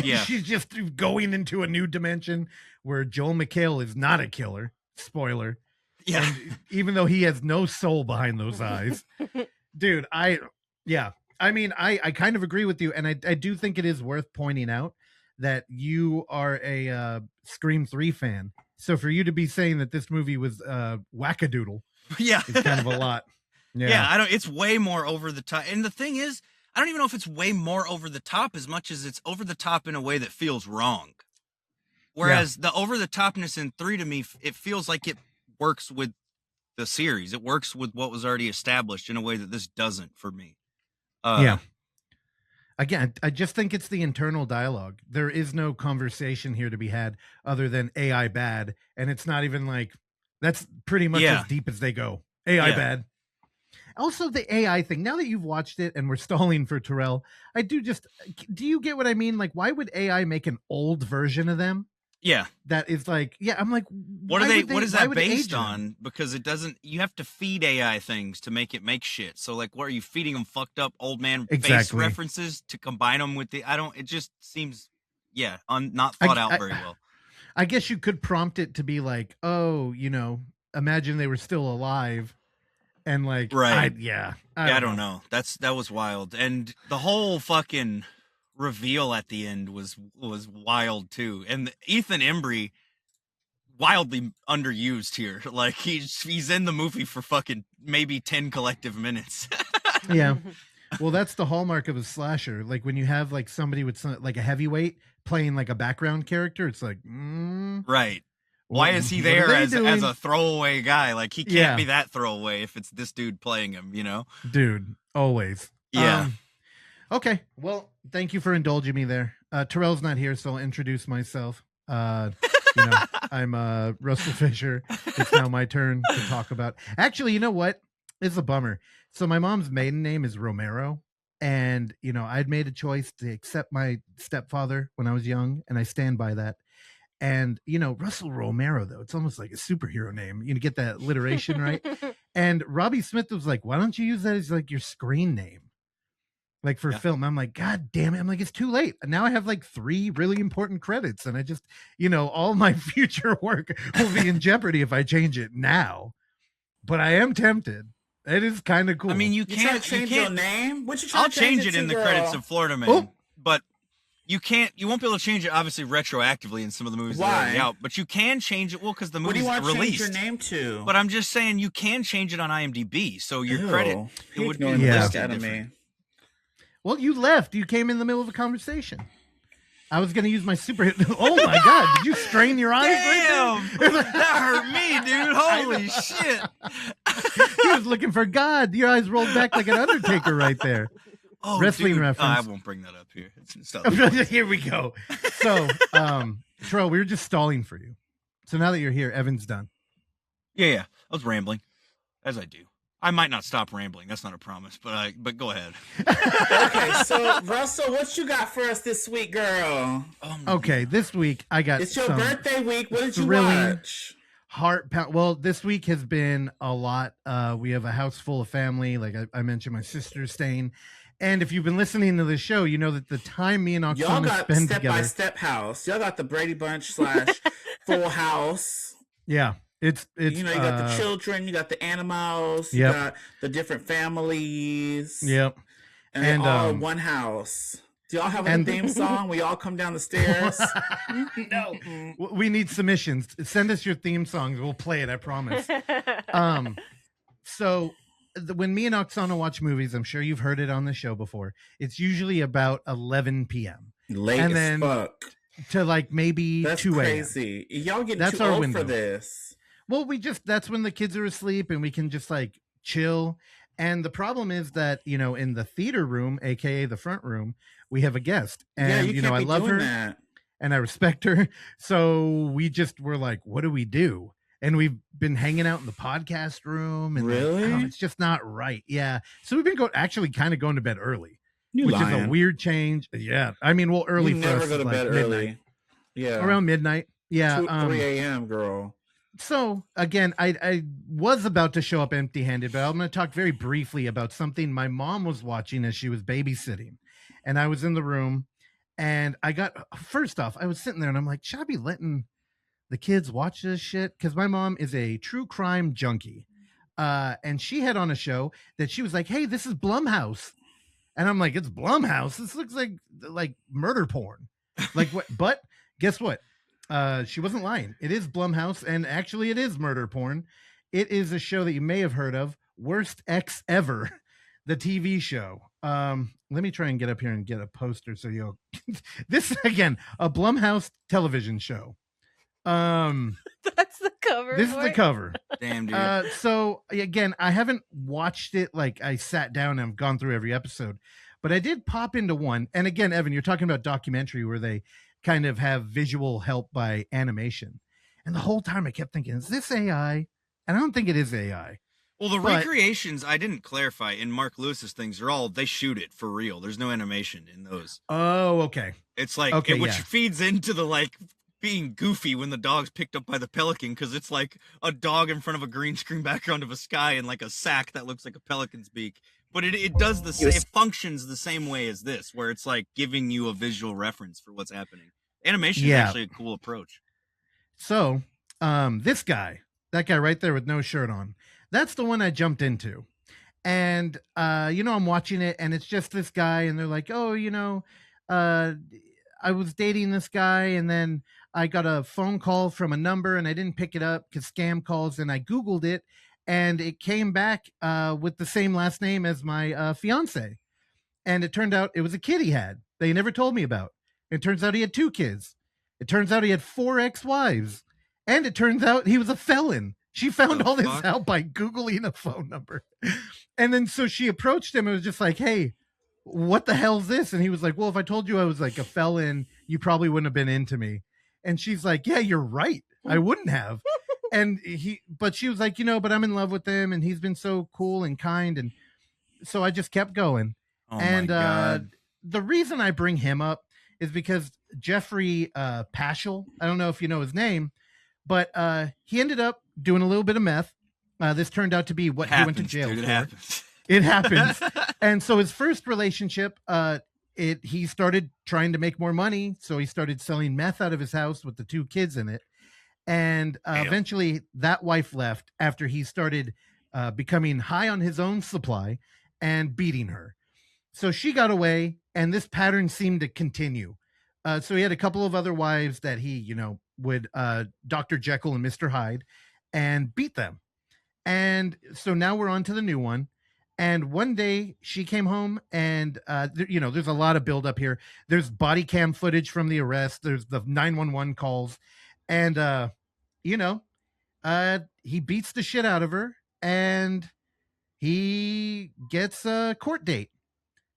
Yeah. She's just going into a new dimension where Joel McHale is not a killer. Spoiler. Yeah. And even though he has no soul behind those eyes, dude, I mean, I kind of agree with you. And I do think it is worth pointing out that you are a Scream 3 fan. So for you to be saying that this movie was wackadoodle, Yeah. is kind of a lot. Yeah, it's way more over the top. And the thing is, I don't even know if it's way more over the top as much as it's over the top in a way that feels wrong. Whereas the over the topness in 3 to me, it feels like it works with the series. It works with what was already established in a way that this doesn't for me. Again, I just think it's the internal dialogue. There is no conversation here to be had other than AI bad. And it's not even like, that's pretty much as deep as they go. AI bad. Also, the AI thing, now that you've watched it and we're stalling for Terrell, do you get what I mean? Like, why would AI make an old version of them? Yeah. That is like, I'm like, what is that based on? Because it doesn't, you have to feed AI things to make it make shit. So like, what are you feeding them fucked up old man face references to combine them with it just seems, not thought out very well. I guess you could prompt it to be like, oh, imagine they were still alive. And like, right. I don't know. That was wild. And the whole fucking reveal at the end was wild too. And Ethan Embry, wildly underused here. Like he's in the movie for fucking maybe 10 collective minutes. Yeah. Well, that's the hallmark of a slasher. Like when you have like somebody with like a heavyweight playing like a background character, it's like, right. Why is he there as a throwaway guy? Like he can't be that throwaway if it's this dude playing him, Dude, always. Yeah. Okay. Well, thank you for indulging me there. Terrell's not here, so I'll introduce myself. I'm Russell Fisher. It's now my turn to talk about. Actually, you know what? It's a bummer. So my mom's maiden name is Romero. And, I'd made a choice to accept my stepfather when I was young, and I stand by that. And, Russell Romero, though, it's almost like a superhero name. You get that alliteration, right? And Robbie Smith was like, why don't you use that as like your screen name? Like for film. I'm like, God damn it. I'm like, it's too late. Now I have like 3 really important credits. And I just, all my future work will be in jeopardy if I change it now. But I am tempted. It is kind of cool. I mean, you can't change your name. What you trying I'll to change it to, in the girl? credits of Florida Man. But you won't be able to change it obviously retroactively in some of the movies that are already out, but you can change it because the movie's released. What do you want to change your name to? But I'm just saying you can change it on IMDb, so your credit it would be listed different. Well, you left. You came in the middle of a conversation. I was going to use my super. Oh my God! Did you strain your eyes? Damn, that hurt me, dude. Holy shit! He was looking for God. Your eyes rolled back like an Undertaker right there. Oh, wrestling dude. reference. I won't bring that up here. Here we go. So, Terrell, we were just stalling for you. So now that you're here, Evan's done. Yeah. I was rambling, as I do. I might not stop rambling. That's not a promise, but go ahead. Okay, so Russell, what you got for us this week, girl? Okay, this week I got. It's your birthday week. What did you watch? Heart pound. Well, this week has been a lot. We have a house full of family. Like I mentioned, my sister's staying. And if you've been listening to the show, you know that the time me and Oksana y'all got spend Step together. by Step house. Y'all got the Brady Bunch / Full House. Yeah, it's you got the children, you got the animals, you got the different families. Yep, and all in one house. Do y'all have a theme song where y'all come down the stairs? No, we need submissions. Send us your theme songs. We'll play it. I promise. So. When me and Oksana watch movies, I'm sure you've heard it on the show before. It's usually about 11 p.m. Late and as fuck. To like maybe 2 a.m. That's crazy. Y'all get too old window for this. Well, that's when the kids are asleep and we can just like chill. And the problem is that, in the theater room, aka the front room, we have a guest. And I love her and I respect her. So we just were like, what do we do? And we've been hanging out in the podcast room, and really, it's just not right. Yeah, so we've been kind of going to bed early, which lying. is a weird change. Yeah, I mean, well, early. You never go to bed early. Yeah, around midnight. Yeah, 3 a.m. girl. So again, I was about to show up empty-handed, but I'm going to talk very briefly about something my mom was watching as she was babysitting, and I was in the room, and first off, I was sitting there, and I'm like, should I be letting the kids watch this shit? Because my mom is a true crime junkie, and she had on a show that she was like, hey, this is Blumhouse, and I'm like, it's Blumhouse. This looks like murder porn, like what? But guess what? She wasn't lying. It is Blumhouse, and actually it is murder porn. It is a show that you may have heard of, Worst Ex Ever, the TV show. Let me try and get up here and get a poster so you'll this again, a Blumhouse television show. That's the cover. This is the cover. Damn, dude. So again, I haven't watched it like I sat down and I've gone through every episode, but I did pop into one. And again, Evan, you're talking about documentary where they kind of have visual help by animation. And the whole time I kept thinking, is this AI? And I don't think it is AI. Well, the recreations, I didn't clarify in Mark Lewis's things, they shoot it for real. There's no animation in those. Oh, okay. It's like, which feeds into the like being goofy when the dog's picked up by the pelican, because it's like a dog in front of a green screen background of a sky and like a sack that looks like a pelican's beak. But it does it functions the same way as this, where it's like giving you a visual reference for what's happening. Animation is actually a cool approach. So, that guy right there with no shirt on, that's the one I jumped into. And, I'm watching it and it's just this guy and they're like, oh, I was dating this guy and then I got a phone call from a number and I didn't pick it up because scam calls, and I Googled it and it came back with the same last name as my fiance. And it turned out it was a kid he had that he never told me about. It turns out he had 2 kids. It turns out he had 4 ex-wives. And it turns out he was a felon. She found all this out by Googling a phone number. And then so she approached him and was just like, hey, what the hell's this? And he was like, well, if I told you I was like a felon, you probably wouldn't have been into me. And she's like, yeah, you're right. I wouldn't have. But she was like, but I'm in love with him and he's been so cool and kind. And so I just kept going. Oh my God. The reason I bring him up is because Jeffrey Paschal, I don't know if you know his name, but he ended up doing a little bit of meth. This turned out to be what he went to jail for. It happens. And so his first relationship, he started trying to make more money. So he started selling meth out of his house with the 2 kids in it. And eventually that wife left after he started becoming high on his own supply and beating her. So she got away, and this pattern seemed to continue. So he had a couple of other wives that he, would Dr. Jekyll and Mr. Hyde and beat them. And so now we're on to the new one. And one day she came home and, there's a lot of buildup here. There's body cam footage from the arrest. There's the 911 calls. And, he beats the shit out of her and he gets a court date.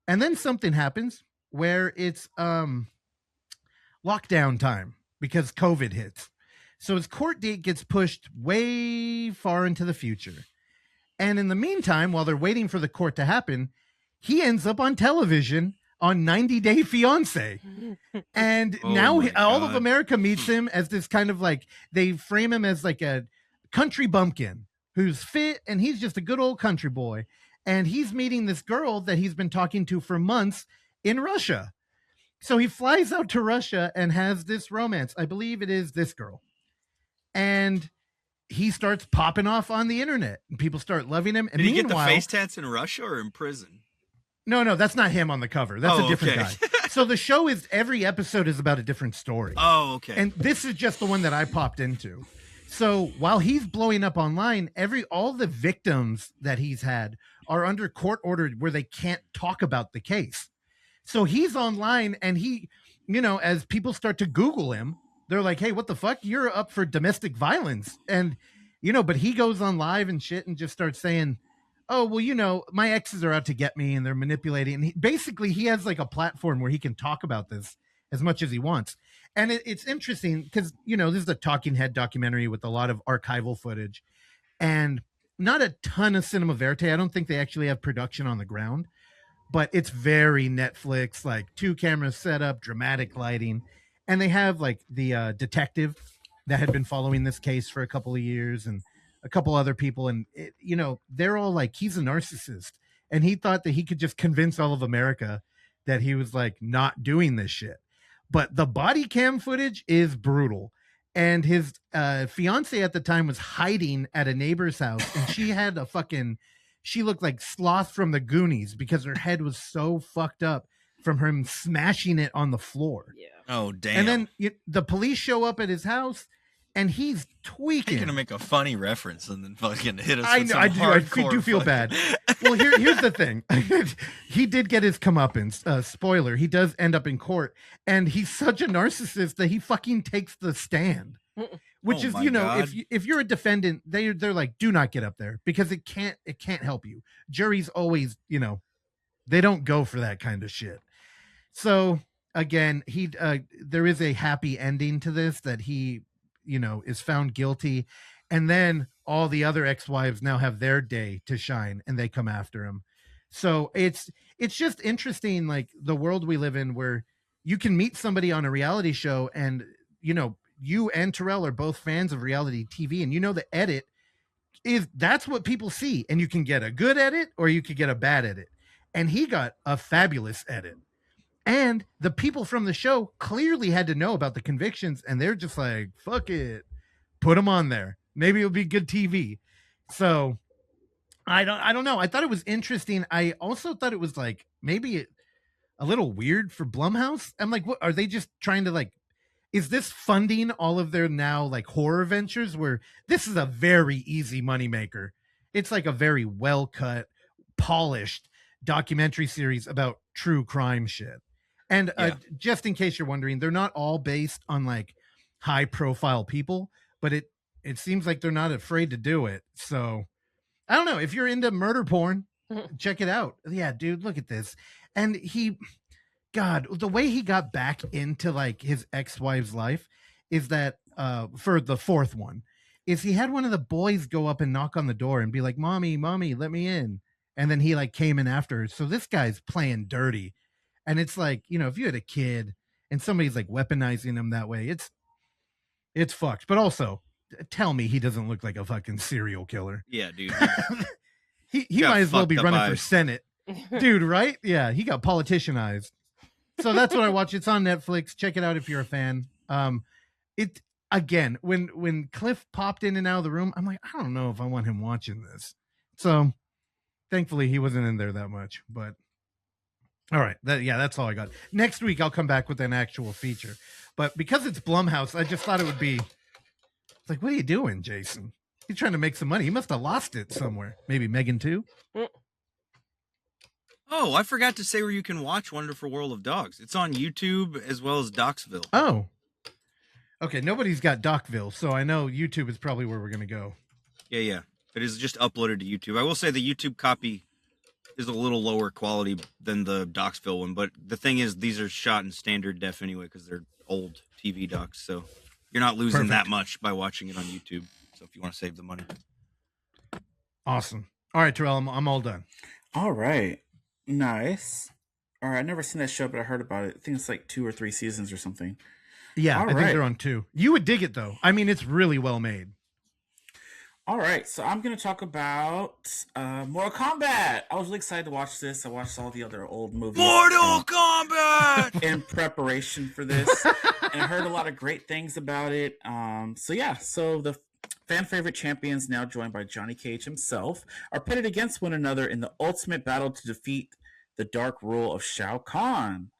And then something happens where it's lockdown time because COVID hits. So his court date gets pushed way far into the future. And in the meantime, while they're waiting for the court to happen, he ends up on television on 90 Day Fiance. And now all of America meets him as this kind of like, they frame him as like a country bumpkin who's fit and he's just a good old country boy. And he's meeting this girl that he's been talking to for months in Russia. So he flies out to Russia and has this romance. I believe it is this girl. And he starts popping off on the internet and people start loving him. And did he get the face tats in Russia or in prison? No, that's not him on the cover. That's a different guy. So the show is, every episode is about a different story. Oh, okay. And this is just the one that I popped into. So while he's blowing up online, all the victims that he's had are under court order where they can't talk about the case. So he's online and he, as people start to Google him, they're like, hey, what the fuck? You're up for domestic violence. And, but he goes on live and shit and just starts saying, oh, well, my exes are out to get me and they're manipulating. And he has like a platform where he can talk about this as much as he wants. And it's interesting because, this is a talking head documentary with a lot of archival footage and not a ton of cinema verite. I don't think they actually have production on the ground, but it's very Netflix, like 2 cameras set up, dramatic lighting. And they have like the detective that had been following this case for a couple of years, and a couple other people, and they're all like, he's a narcissist, and he thought that he could just convince all of America that he was like not doing this shit. But the body cam footage is brutal. And his fiance at the time was hiding at a neighbor's house, and she looked like Sloth from the Goonies because her head was so fucked up from him smashing it on the floor. Yeah. Oh, damn. And then the police show up at his house, and he's tweaking. You're gonna make a funny reference and then fucking hit us. I with know. some I hardcore do feel fucking- bad. Well, here's the thing. He did get his comeuppance. Spoiler: he does end up in court, and he's such a narcissist that he fucking takes the stand. Which Oh is, my if God. if you're a defendant, they're like, do not get up there because it can't help you. Juries always, they don't go for that kind of shit. So again, there is a happy ending to this, that he, is found guilty, and then all the other ex-wives now have their day to shine, and they come after him. So it's just interesting, like the world we live in, where you can meet somebody on a reality show, and you and Terrell are both fans of reality TV, and the edit that's what people see, and you can get a good edit or you could get a bad edit, and he got a fabulous edit. And the people from the show clearly had to know about the convictions, and they're just like, fuck it, put them on there. Maybe it'll be good TV. So I don't know. I thought it was interesting. I also thought it was like maybe a little weird for Blumhouse. I'm like, what are they just trying to like, is this funding all of their now like horror ventures, where this is a very easy moneymaker? It's like a very well cut, polished documentary series about true crime shit. And just in case you're wondering, they're not all based on like high profile people, but it seems like they're not afraid to do it. So I don't know, if you're into murder porn, check it out. Yeah, dude, look at this. And God, the way he got back into like his ex-wife's life is that for the fourth one is he had one of the boys go up and knock on the door and be like, mommy, let me in. And then he like came in after her. So this guy's playing dirty. And it's like, if you had a kid and somebody's like weaponizing him that way, it's fucked. But also, tell me he doesn't look like a fucking serial killer. Yeah, dude. he got might as well be fucked up running for eyes. Senate. Dude, right? Yeah, he got politicianized. So that's what I watch. It's on Netflix. Check it out if you're a fan. It again, when Cliff popped in and out of the room, I'm like, I don't know if I want him watching this. So thankfully he wasn't in there that much. But all right, that's all I got. Next week I'll come back with an actual feature. But because it's Blumhouse, I just thought it would be like, what are you doing, Jason? He's trying to make some money. He must have lost it somewhere. Maybe Megan too. Oh, I forgot to say where you can watch Wonderful World of Dogs. It's on YouTube as well as Docsville. Oh. Okay, nobody's got Docville, so I know YouTube is probably where we're going to go. Yeah. It is just uploaded to YouTube. I will say the YouTube copy is a little lower quality than the Docsville one, but the thing is, these are shot in standard def anyway because they're old TV docs, so you're not losing that much by watching it on YouTube. So if you want to save the money. Awesome. All right, Terrell, I'm all done. All right. Nice. All right, I've never seen that show, but I heard about it. I think it's like 2 or 3 seasons or something. Yeah, All I think right. they're on 2. You would dig it, though. I mean, it's really well made. All right, so I'm going to talk about Mortal Kombat. I was really excited to watch this. I watched all the other old movies. Mortal Kombat! In preparation for this. And I heard a lot of great things about it. So the fan favorite champions, now joined by Johnny Cage himself, are pitted against one another in the ultimate battle to defeat the dark rule of Shao Kahn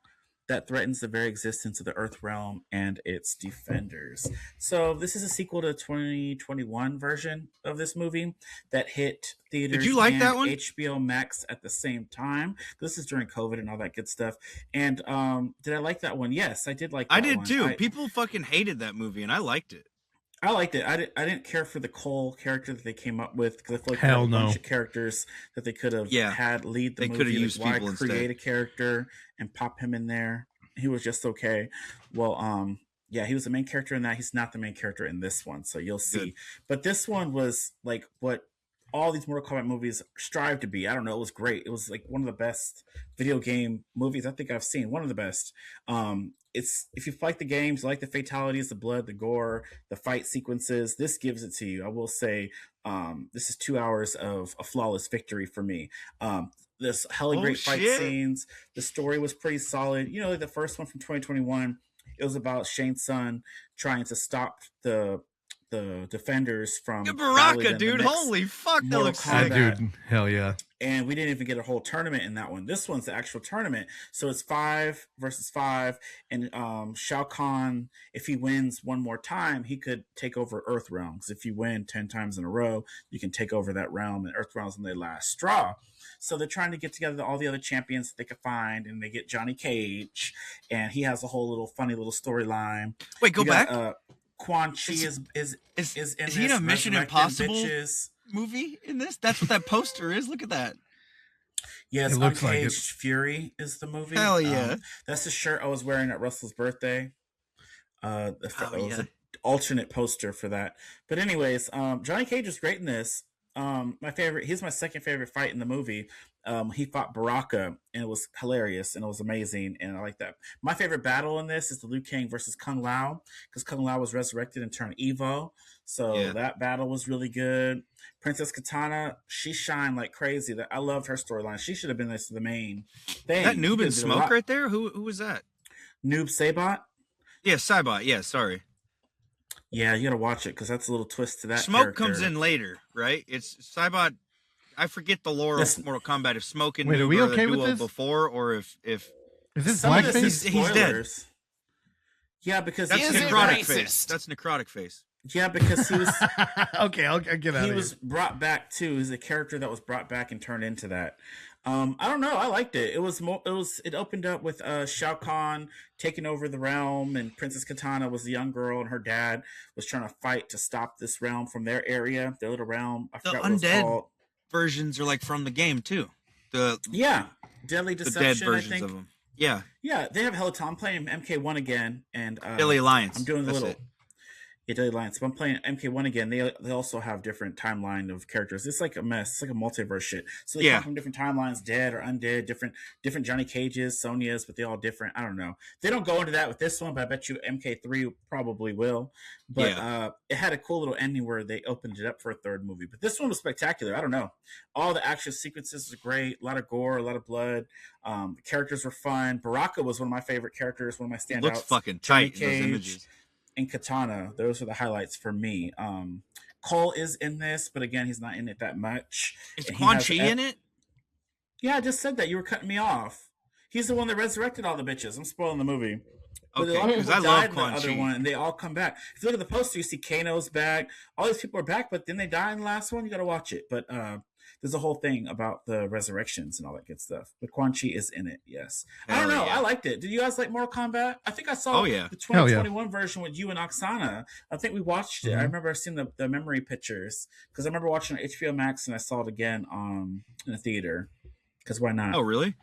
that threatens the very existence of the Earth Realm and its defenders. So this is a sequel to the 2021 version of this movie that hit theaters. Did you like and that one? HBO Max at the same time. This is during COVID and all that good stuff. And did I like that one? Yes, I did like that I did one. too. People fucking hated that movie, and I liked it. I liked it. I didn't care for the Cole character that they came up with because I feel like Hell there were a no. bunch of characters that they could have had lead the They movie. could have used Like, why people instead. create a character and pop him in there? He was just okay. Well, he was the main character in that. He's not the main character in this one, so you'll see. Good. But this one was like what all these Mortal Kombat movies strive to be. I don't know. It was great. It was like one of the best video game movies I think I've seen. One of the best. It's if you like the games, like the fatalities, the blood, the gore, the fight sequences, this gives it to you. I will say, this is 2 hours of a flawless victory for me. There's hella great fight scenes. The story was pretty solid. You know, like the first one from 2021, it was about Shang Tsung trying to stop the defenders from Baraka, dude. Holy fuck, that looks sick. Dude, hell yeah. And we didn't even get a whole tournament in that one. This one's the actual tournament. So it's 5 versus 5. And Shao Kahn, if he wins one more time, he could take over Earth Realm. Because if you win 10 times in a row, you can take over that realm. And Earth Realm's in their last straw. So they're trying to get together all the other champions that they could find. And they get Johnny Cage. And he has a whole little funny little storyline. Wait, go back? Quan Chi is in is this, he in a Mission Impossible bitches. movie in this? That's what that poster is. Look at that. Yes, it looks like Uncaged Fury is the movie. Hell yeah. That's the shirt I was wearing at Russell's birthday. It was an alternate poster for that. But anyways, Johnny Cage is great in this. He's my second favorite fight in the movie. He fought Baraka, and it was hilarious, and it was amazing, and I like that. My favorite battle in this is the Liu Kang versus Kung Lao, because Kung Lao was resurrected and turned evil, so that battle was really good. Princess Katana, she shined like crazy. I loved her storyline. She should have been the main thing. That Noob and Smoke right there? Who was that? Noob Saibot? Yeah, Saibot. Yeah, sorry. Yeah, you gotta watch it, because that's a little twist to that Smoke character. comes in later, right? It's Saibot. I forget the lore of Mortal Kombat. If Smoke and Wait, Noob are we okay the with duo this? before, or if Is this Some of this blackface? is He's dead. spoilers. Yeah, because That's Is it necrotic racist? face. That's necrotic face. Yeah, because he was Okay, I'll get out he of was here. brought back too. He's a character that was brought back and turned into that. I don't know. I liked it. It opened up with Shao Kahn taking over the realm, and Princess Katana was the young girl, and her dad was trying to fight to stop this realm from their area, their little realm. I The forgot what it was undead called. versions are like from the game too. Yeah, Deadly The Deception. dead I versions think. of them. Yeah, Yeah, they have hella time. I'm playing MK1 again, and Deadly Alliance. I'm doing the That's little. it. Yeah, Deadly Alliance. But I'm playing MK1 again. They also have different timeline of characters. It's like a mess. It's like a multiverse shit. So they come from different timelines, dead or undead, different Johnny Cages, Sonya's, but they all different. I don't know. They don't go into that with this one, but I bet you MK3 probably will. But it had a cool little ending where they opened it up for a third movie. But this one was spectacular. I don't know. All the action sequences were great. A lot of gore, a lot of blood. The characters were fun. Baraka was one of my favorite characters, one of my standouts. Looks fucking Johnny tight in those Cage images. and Katana, those are the highlights for me. Cole is in this, but again, he's not in it that much. Is And he Quan has Chi in it? Yeah, I just said that. You were cutting me off. He's the one that resurrected all the bitches. I'm spoiling the movie. But a lot Okay, of because people I love died in the Quan other Chi. one, and they all come back. If you look at the poster, you see Kano's back. All these people are back, but then they die in the last one. You got to watch it. But there's a whole thing about the resurrections and all that good stuff. But Quan Chi is in it, yes. I don't know. yeah. I liked it. Did you guys like Mortal Kombat? I think I saw the Hell yeah. 2021 version with you and Oksana. I think we watched it. I remember seeing the memory pictures because I remember watching it on HBO Max, and I saw it again in the theater. Because why not? Oh, really?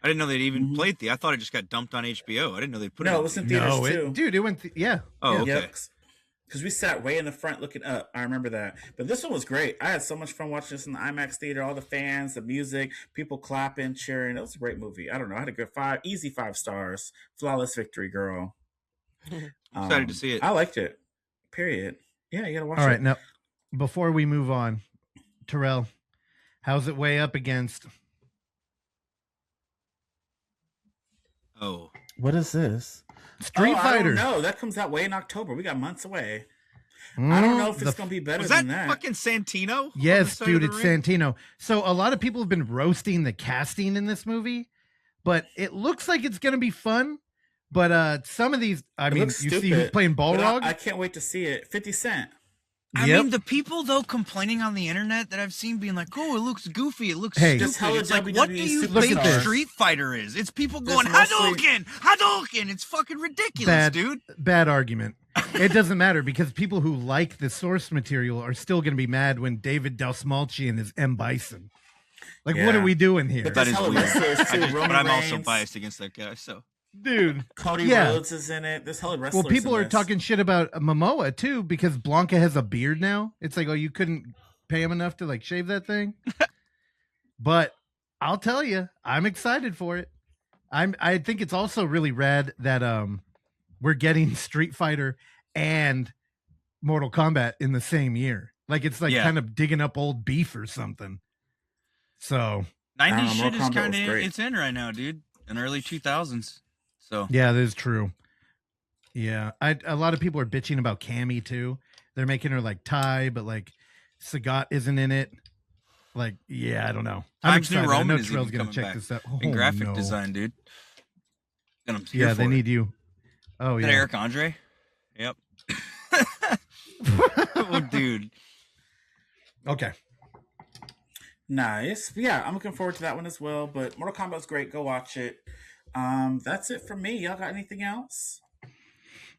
I didn't know they'd even played I thought it just got dumped on HBO. I didn't know they put it. No, it was in theaters too. Dude, it went. Yeah. Oh, yeah. okay. Yep. Because we sat way in the front looking up. I remember that. But this one was great. I had so much fun watching this in the IMAX theater. All the fans, the music, people clapping, cheering. It was a great movie. I don't know. I had a good easy 5 stars. Flawless victory, girl. Excited to see it. I liked it. Period. Yeah, you gotta watch it. All right, now before we move on, Terrell, how's it way up against? Oh, What is this? Street Fighter. No, that comes out way in October. We got months away. I don't know if it's going to be better was than that that. fucking Santino? on Yes, the side dude, of the it's ring? Santino. So a lot of people have been roasting the casting in this movie, but it looks like it's going to be fun. But some of these, I It mean, you looks see stupid, who's playing but Balrog? I can't wait to see it. 50 Cent. I Yep. mean, the people though complaining on the internet that I've seen being like, "Oh, it looks goofy. It looks Hey. Just stupid." hella It's like, WWE what do you superstars. think Look at this. Street Fighter is? It's people There's going mostly- Hadouken, Hadouken. It's fucking ridiculous, dude. Bad argument. It doesn't matter because people who like the source material are still going to be mad when David Dalsmalchian is M. Bison. Like, what Yeah. are we doing here? But That there's is hella weird. wrestlers, too. But Roman I'm also Reigns, biased against that guy. So Dude. Cody Yeah. Rhodes is in it. There's hella wrestlers. Well, people in are this. talking shit about Momoa too because Blanca has a beard now. It's like, oh, you couldn't pay him enough to like shave that thing. But I'll tell you, I'm excited for it. I think it's also really rad that we're getting Street Fighter and Mortal Kombat in the same year. Like it's like kind of digging up old beef or something. So 90s shit is Kombat kind was of great. it's in right now, dude. In early 2000s. So yeah, that is true. Yeah, a lot of people are bitching about Cammy too. They're making her like Thai, but like Sagat isn't in it. Like, yeah, I don't know. I'm Times New excited. I Roman know is Terrell's even gonna coming check back. this out. in Oh, graphic no. design, dude. And I'm here Yeah, for they it. need you. Oh Is yeah, that Eric Andre? Yep. Oh, dude. Okay. Nice. Yeah, I'm looking forward to that one as well. But Mortal Kombat's great. Go watch it. That's it for me. Y'all got anything else?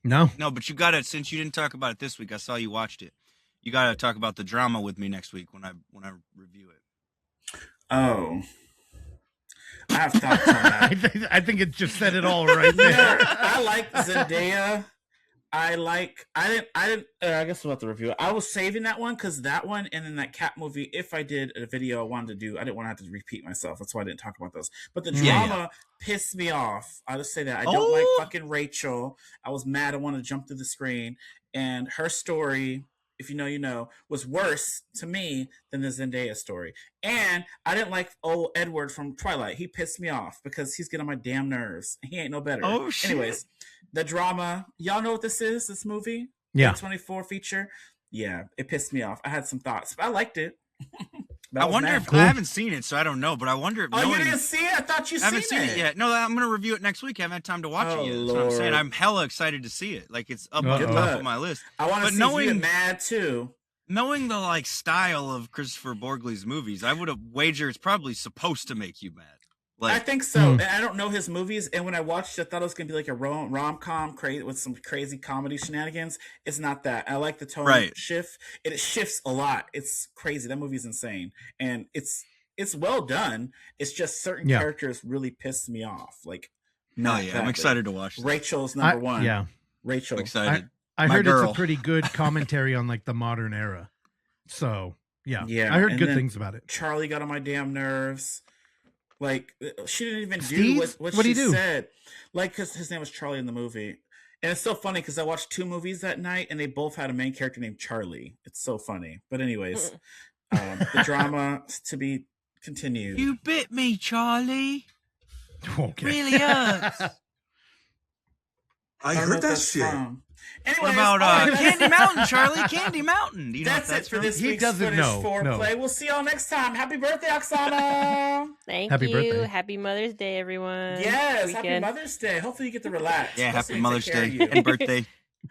No. No, but you gotta, since you didn't talk about it this week, I saw you watched it. You gotta talk about the drama with me next week when I review it. Oh, I have thoughts on that. I think it just said it all right there. I like Zendaya. I guess we'll have to review it. I was saving that one because that one and then that cat movie, if I did a video I wanted to do, I didn't want to have to repeat myself. That's why I didn't talk about those. But the drama pissed me off. I'll just say that. I don't like fucking Rachel. I was mad. I wanted to jump through the screen. And her story, if you know, you know, was worse to me than the Zendaya story. And I didn't like old Edward from Twilight. He pissed me off because he's getting on my damn nerves. He ain't no better. Oh, shit. Anyways, the drama. Y'all know what this is, this movie? Yeah. 24 feature. Yeah, it pissed me off. I had some thoughts, but I liked it. I wonder if I haven't seen it, so I don't know. But I wonder if you didn't see it? I thought you I haven't seen it yet. No, I'm gonna review it next week. I haven't had time to watch it yet. That's what I'm saying. I'm hella excited to see it. Like it's up on the top of my list. I want to see you get mad too. Knowing the like style of Christopher Borgly's movies, I would have wagered it's probably supposed to make you mad. Like, I think so. And I don't know his movies. And when I watched it, I thought it was going to be like a rom-com with some crazy comedy shenanigans. It's not that. I like the tone shift. It shifts a lot. It's crazy. That movie's insane. And it's well done. It's just certain characters really pissed me off. Like, I'm excited to watch this. Rachel's number one. Yeah. Rachel. I'm excited. I heard it's a pretty good commentary on like the modern era. So, yeah. I heard good things about it. Charlie got on my damn nerves. Like, she didn't even Steve? do what What'd she he do? said. Like, because his name was Charlie in the movie. And it's so funny because I watched 2 movies that night and they both had a main character named Charlie. It's so funny. But anyways, the drama to be continued. You bit me, Charlie. Okay. Really hurts. I heard that shit. Anyways, What about Candy Mountain, Charlie? Candy Mountain. Do you know that's what it for this He week's doesn't footage know. foreplay. No. We'll see y'all next time. Happy birthday, Oksana. Thank Happy you. birthday. Happy Mother's Day, everyone. Yes, happy Weekend. Mother's Day. Hopefully you get to relax. Yeah, Hopefully happy they Mother's take care Day of you. and birthday.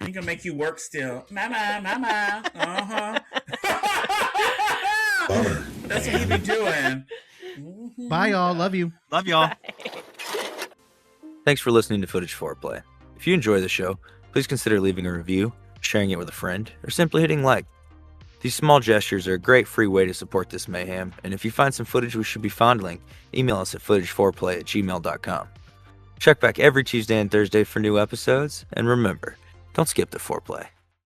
He gonna make you work still. Mama. Uh-huh. That's what he be doing. Bye, y'all. Love you. Love y'all. Thanks for listening to Footage Foreplay. If you enjoy the show, please consider leaving a review, sharing it with a friend, or simply hitting like. These small gestures are a great free way to support this mayhem, and if you find some footage we should be fondling, email us at footageforeplay@gmail.com. Check back every Tuesday and Thursday for new episodes, and remember, don't skip the foreplay.